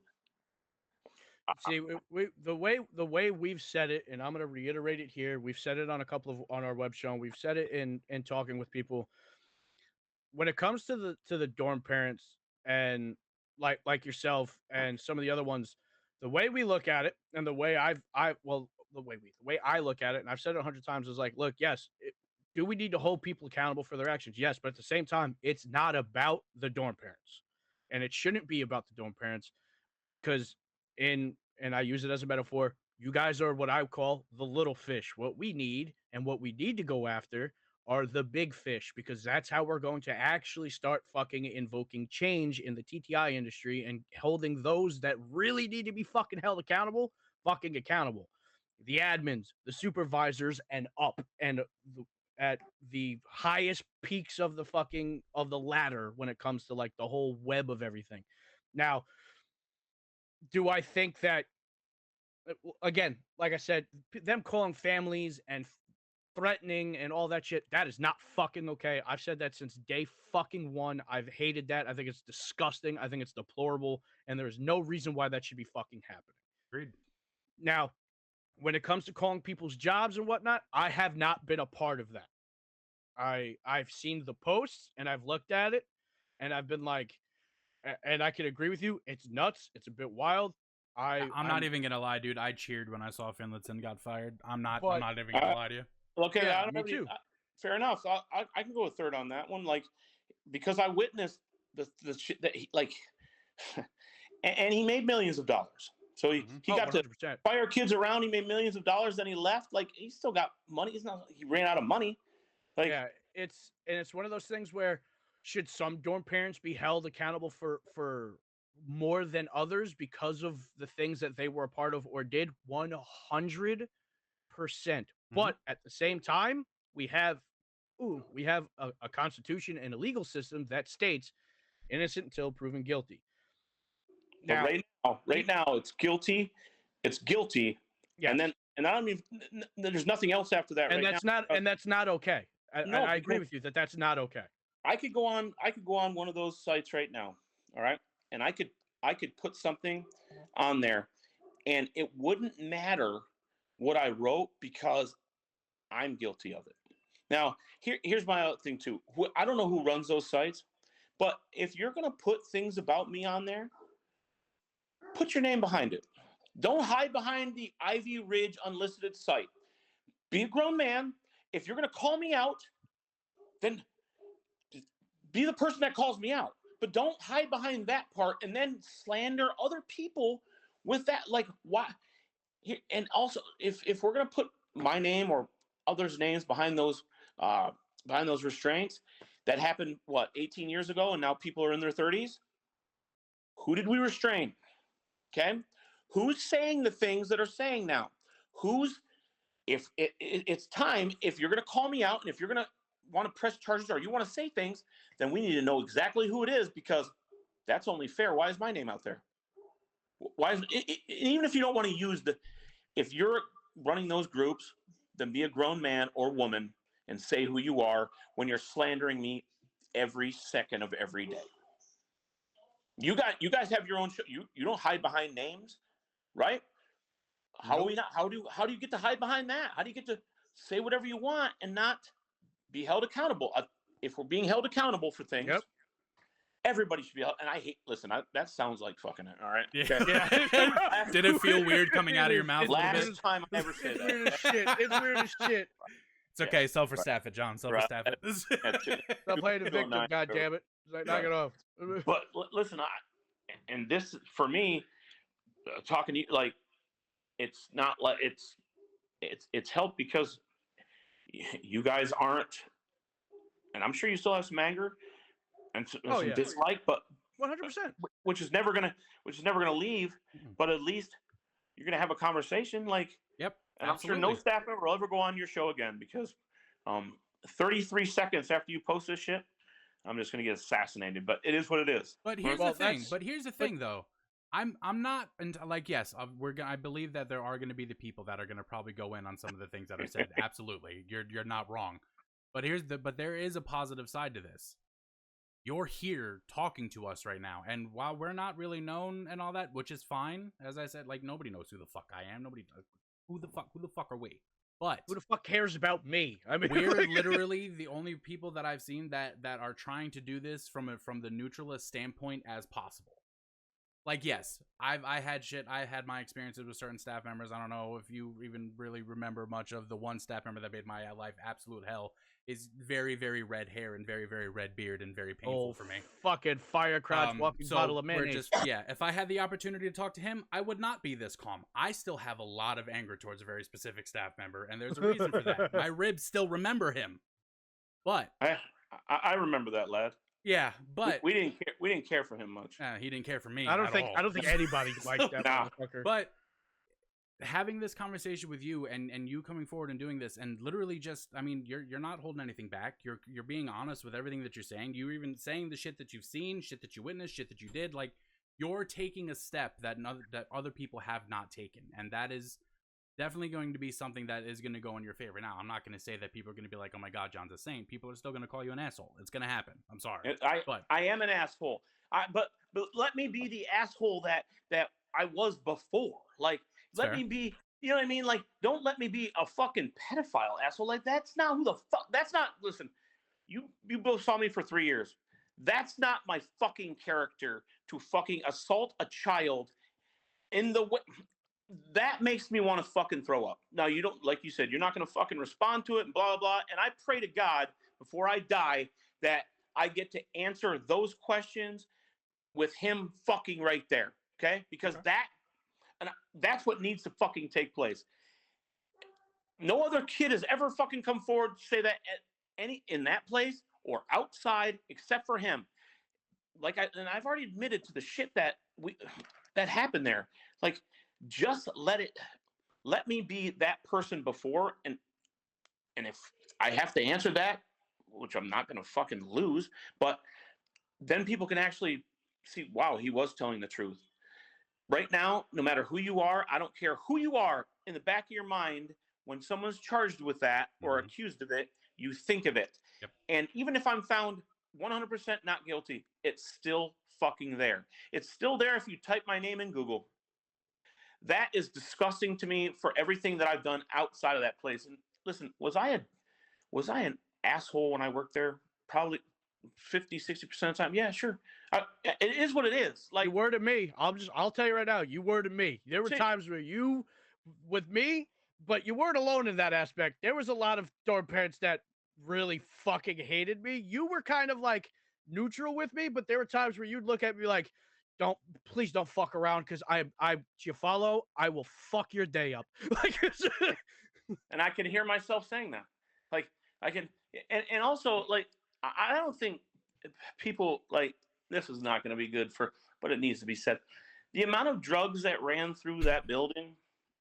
See, the way we've said it, and I'm going to reiterate it here. We've said it on on our web show. And we've said it in talking with people. When it comes to the dorm parents, and like yourself and some of the other ones, the way we look at it, and the way the way I look at it, and I've said it 100 times, is like, look, yes, do we need to hold people accountable for their actions? Yes, but at the same time, it's not about the dorm parents, and it shouldn't be about the dorm parents, because and I use it as a metaphor, you guys are what I call the little fish. What we need to go after are the big fish, because that's how we're going to actually start fucking invoking change in the TTI industry and holding those that really need to be fucking held accountable, fucking accountable. The admins, the supervisors, and up, and at the highest peaks of the ladder when it comes to like the whole web of everything. Now, do I think that, again, like I said, them calling families and threatening and all that shit, that is not fucking okay. I've said that since day fucking one. I've hated that. I think it's disgusting. I think it's deplorable. And there's no reason why that should be fucking happening. Agreed. Now, when it comes to calling people's jobs and whatnot, I have not been a part of that. I've seen the posts and I've looked at it and I've been like, and I can agree with you. It's nuts. It's a bit wild. I'm not even gonna lie, dude. I cheered when I saw Finlayson got fired. I'm not even gonna lie to you. Okay, yeah, me too. Fair enough. I can go a third on that one, like because I witnessed the shit that he like, and he made millions of dollars. So he got 100%. To fire kids around. He made millions of dollars. Then he left. Like he still got money. It's not like he ran out of money. Like yeah, it's one of those things where should some dorm parents be held accountable for more than others because of the things that they were a part of or did? 100%. But at the same time, we have a constitution and a legal system that states innocent until proven guilty. Now, right now, it's guilty. It's guilty. Yes. And I don't mean there's nothing else after that. And that's not okay. I agree with you that that's not okay. I could go on one of those sites right now. All right. And I could put something on there and it wouldn't matter what I wrote because I'm guilty of it. Now, here's my other thing too. I don't know who runs those sites, but if you're going to put things about me on there, put your name behind it. Don't hide behind the Ivy Ridge unlisted site. Be a grown man. If you're going to call me out, then be the person that calls me out. But don't hide behind that part and then slander other people with that. Like, why? And also, if we're going to put my name or others' names behind those restraints that happened, 18 years ago, and now people are in their 30s? Who did we restrain? Okay? Who's saying the things that are saying now? If it's time, if you're going to call me out and if you're going to want to press charges or you want to say things, then we need to know exactly who it is because that's only fair. Why is my name out there? Why is even if you don't want to use if you're running those groups, then be a grown man or woman and say who you are when you're slandering me every second of every day. You guys have your own show. You don't hide behind names, right? How do you get to hide behind that? How do you get to say whatever you want and not be held accountable? If we're being held accountable for things, everybody should be held. And that sounds like fucking it. All right. Yeah. Did it feel weird coming out of your mouth? Last time I ever said that. Weird as shit. It's weird as shit. It's okay. Self-staff it, John. Self-staff it. Stop playing the victim, goddammit. Knock it off. But listen, and this for me, talking to you, like, it's not like it's helped because you guys aren't, and I'm sure you still have some anger and some dislike, but 100%, which is never gonna leave. But at least you're gonna have a conversation, like, yep. And absolutely. I'm sure no staff member will ever go on your show again because 33 seconds after you post this shit, I'm just gonna get assassinated. But it is what it is. But here's the thing. But here's the thing, though. I'm not like, yes, I believe that there are going to be the people that are going to probably go in on some of the things that are said. Absolutely, you're not wrong. But there is a positive side to this. You're here talking to us right now, and while we're not really known and all that, which is fine, as I said, like nobody knows who the fuck I am. Nobody does. Who the fuck are we? But who the fuck cares about me? I mean, we're literally the only people that I've seen that are trying to do this from the neutralist standpoint as possible. Like, yes, I had my experiences with certain staff members. I don't know if you even really remember much of the one staff member that made my life absolute hell. Is very, very red hair and very, very red beard and very painful for me. Fucking fire crotch walking bottle of mayonnaise. If I had the opportunity to talk to him, I would not be this calm. I still have a lot of anger towards a very specific staff member, and there's a reason for that. My ribs still remember him. But I remember that, lad. Yeah, but we didn't care for him much. He didn't care for me. I don't think anybody liked that motherfucker. But having this conversation with you and you coming forward and doing this and literally just, I mean, you're not holding anything back. You're being honest with everything that you're saying. You're even saying the shit that you've seen, shit that you witnessed, shit that you did. Like, you're taking a step that other people have not taken, and that is definitely going to be something that is going to go in your favor. Now, I'm not going to say that people are going to be like, oh my God, John's a saint. People are still going to call you an asshole. It's going to happen. I'm sorry. I am an asshole. But let me be the asshole that I was before. Like, let me be, you know what I mean? Like, don't let me be a fucking pedophile, asshole. Like, that's not who the fuck, that's not, listen, you both saw me for 3 years. That's not my fucking character to fucking assault a child in the way. That makes me want to fucking throw up. Now, you don't, like you said, you're not going to fucking respond to it and blah, blah, blah. And I pray to God before I die that I get to answer those questions with him fucking right there. Okay? Because that's what needs to fucking take place. No other kid has ever fucking come forward to say that in that place or outside except for him. Like, and I've already admitted to the shit that happened there. Like, just let me be that person before, and if I have to answer that, which I'm not going to fucking lose, but then people can actually see, wow, he was telling the truth. Right now, no matter who you are, I don't care who you are, in the back of your mind, when someone's charged with that or accused of it, you think of it. Yep. And even if I'm found 100% not guilty, it's still fucking there. It's still there if you type my name in Google. That is disgusting to me for everything that I've done outside of that place. And listen, was I an asshole when I worked there? Probably 50, 60% of the time. Yeah, sure. It is what it is. Like, you were to me. I'll tell you right now, you were to me. There were times where you, with me, but you weren't alone in that aspect. There was a lot of dorm parents that really fucking hated me. You were kind of like neutral with me, but there were times where you'd look at me like, please don't fuck around, because you follow, I will fuck your day up. Like, and I can hear myself saying that. Like, I can, and also, like, I don't think people, like, this is not going to be good but it needs to be said. The amount of drugs that ran through that building,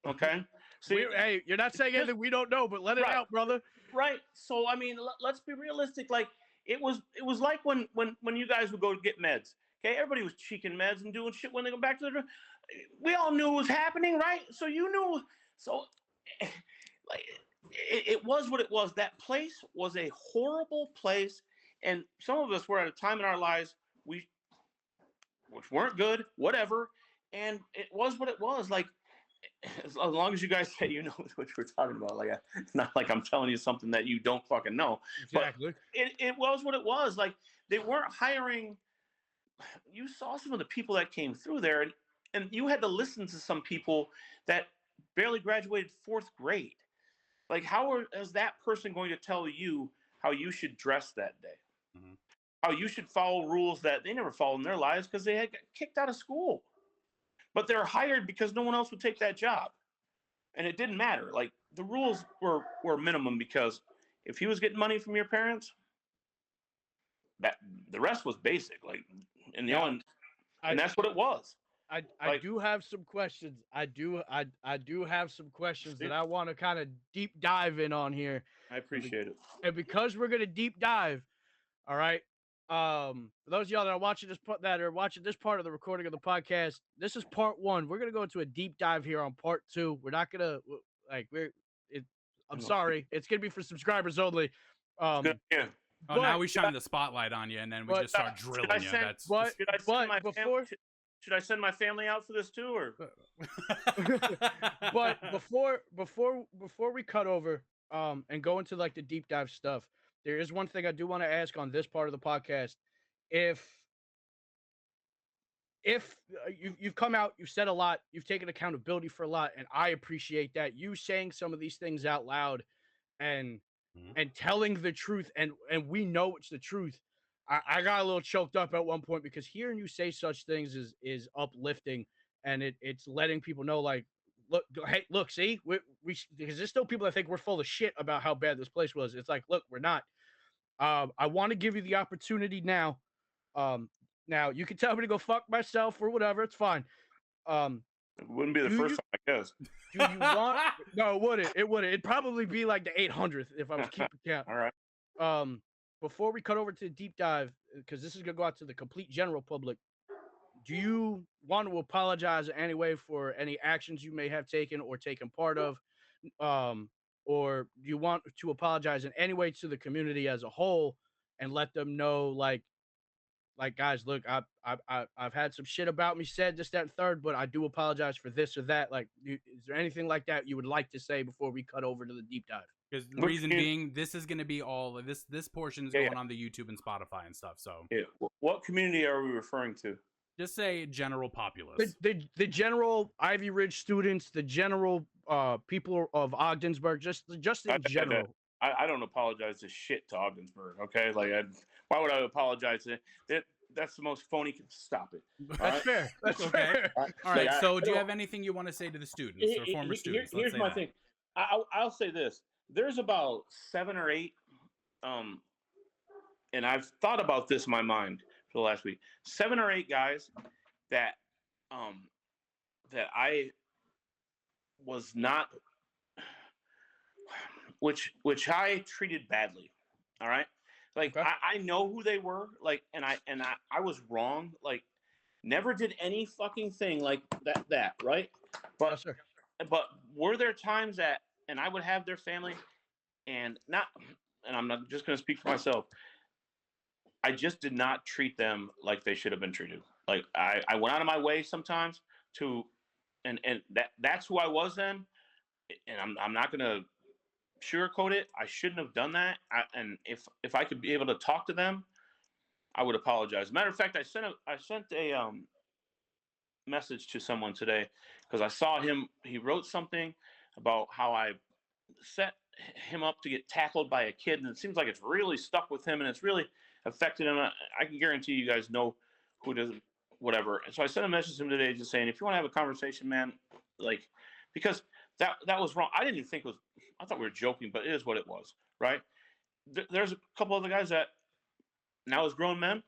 okay? See, hey, you're not saying anything we don't know, but let it out, brother. Right. So, I mean, let's be realistic. Like, it was like when you guys would go get meds. Okay, everybody was cheeking meds and doing shit when they go back to the. We all knew it was happening, right? So you knew. So, like, it was what it was. That place was a horrible place, and some of us were at a time in our lives which weren't good, whatever, and it was what it was. Like, as long as you guys say you know what we're talking about, like, it's not like I'm telling you something that you don't fucking know. Exactly. But it was what it was. Like, they weren't hiring. You saw some of the people that came through there, and you had to listen to some people that barely graduated 4th grade. Like, is that person going to tell you how you should dress that day? Mm-hmm. How you should follow rules that they never followed in their lives because they had got kicked out of school. But they're hired because no one else would take that job. And it didn't matter. Like, the rules were minimum, because if he was getting money from your parents, that the rest was basic. Like, and and that's what it was. I do have some questions. I do have some questions that I want to kind of deep dive in on here. I appreciate it. And because we're gonna deep dive, all right. For those of y'all that are watching this part of the recording of the podcast, this is part 1. We're gonna go into a deep dive here on part 2. We're not gonna I'm sorry, it's gonna be for subscribers only. Yeah. Oh, now we shine the spotlight on you, and then we just start drilling you. Should I send my family out for this too, or? But before we cut over and go into like the deep dive stuff, there is one thing I do want to ask on this part of the podcast. If you've come out, you've said a lot, you've taken accountability for a lot, and I appreciate that. You saying some of these things out loud and telling the truth, and we know it's the truth. I got a little choked up at one point, because hearing you say such things is uplifting, and it's letting people know, like, look, see, we because there's still people that think we're full of shit about how bad this place was. It's like, look, we're not. I want to give you the opportunity now. Now you can tell me to go fuck myself or whatever. It's fine. It wouldn't be the first time, I guess. Do you want? No, it wouldn't. It wouldn't. It'd probably be like the 800th if I was keeping count. All right. Before we cut over to the deep dive, because this is gonna go out to the complete general public, do you want to apologize in any way for any actions you may have taken or taken part of, or do you want to apologize in any way to the community as a whole and let them know, like like, guys, look, I've had some shit about me said, this, that, and third, but I do apologize for this or that. Like, is there anything like that you would like to say before we cut over to the deep dive? Because the reason being, this is going to be all this portion is going on the YouTube and Spotify and stuff. So, what community are we referring to? Just say general populace. The general Ivy Ridge students, the general people of Ogdensburg, just in general. I don't apologize to shit to Ogdensburg. Okay, like why would I apologize to that? That's the most phony. Stop it. That's fair. That's okay. Fair. All right. So, do you have anything you want to say to the students or former students? Here's my thing. I'll say this. There's about 7 or 8, and I've thought about this in my mind for the last week. 7 or 8 guys that that I was not, which I treated badly. All right. Like, okay. I know who they were, like, and I was wrong. Like, never did any fucking thing like that, right? But sure. But were there times that, and I would have their family, and I'm not just going to speak for myself. I just did not treat them like they should have been treated. Like, I went out of my way sometimes to, and that's who I was then, and I'm not going to sugarcoat it. I shouldn't have done that. And if I could be able to talk to them, I would apologize. Matter of fact, I sent a message to someone today because I saw him. He wrote something about how I set him up to get tackled by a kid, and it seems like it's really stuck with him and it's really affected him. I can guarantee you guys know who does whatever. And so I sent a message to him today just saying, if you want to have a conversation, man, like, because that was wrong. I didn't even think it was. I thought we were joking, but it is what it was, right? There's a couple other guys that now as grown men,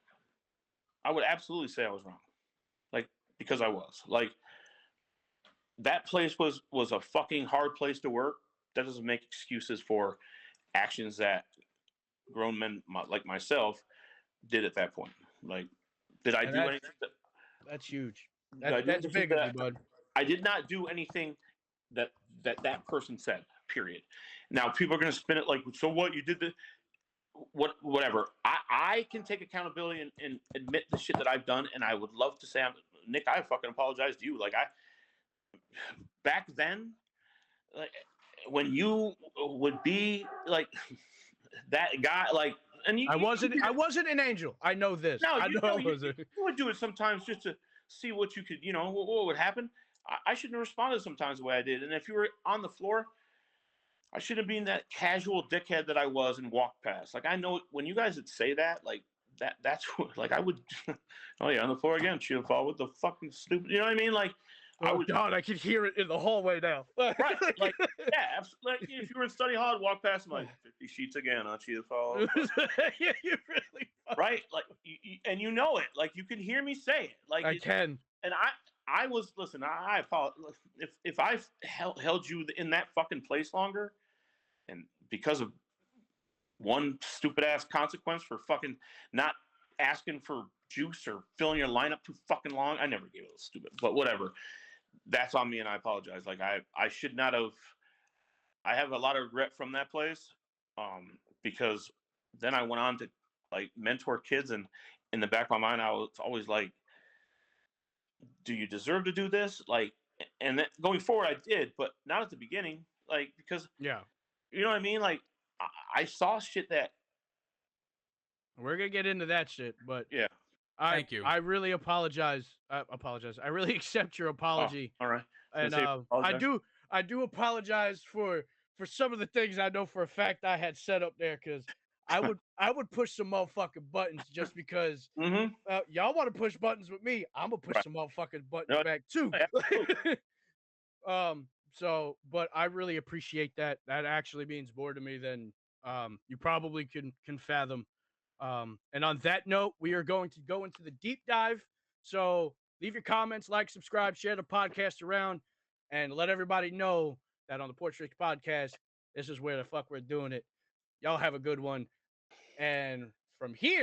I would absolutely say I was wrong, like, because I was. Like, that place was a fucking hard place to work. That doesn't make excuses for actions that grown men like myself did at that point. Like, did I do anything? That's huge. That's big of you, bud. I did not do anything that person said. Period. Now people are going to spin it like, so what? You did the whatever. I can take accountability and admit the shit that I've done, and I would love to say, Nick, I fucking apologize to you. Like, back then, like, when you would be like that guy, like, and I wasn't an angel. I know this. No, you would do it sometimes just to see what you could, what would happen. I shouldn't have responded sometimes the way I did. And if you were on the floor, I should have been that casual dickhead that I was and walked past. Like, I know when you guys would say that, like, that's what, like, I would, oh yeah, on the floor again, she'll fall with the fucking stupid, you know what I mean? Like, God, I could hear it in the hallway now. Right, like, yeah, like, if you were in study hall, I'd walk past, I'm like, 50 sheets again, I'll she'll fall. Yeah, you really right, like, and you know it, like, you can hear me say it, like, I can, and I was, listen, I apologize if I've held you in that fucking place longer, and because of one stupid ass consequence for fucking not asking for juice or filling your lineup too fucking long. I never gave it stupid, but whatever. That's on me, and I apologize. Like, I should not have. I have a lot of regret from that place, because then I went on to, like, mentor kids, and in the back of my mind, I was always like, do you deserve to do this? Like, and then going forward, I did, but not at the beginning, like, because you know what I mean? Like, I saw shit that. We're gonna get into that shit, but yeah. Thank you. I really apologize. I really accept your apology. Oh, all right. And I do apologize for some of the things I know for a fact I had set up there, because I would push some motherfucking buttons just because y'all want to push buttons with me. I'm gonna push some motherfucking buttons back too. So, but I really appreciate that. That actually means more to me than you probably can fathom. And on that note, we are going to go into the deep dive. So leave your comments, like, subscribe, share the podcast around, and let everybody know that on the PorchFitcks podcast, this is where the fuck we're doing it. Y'all have a good one. And from here,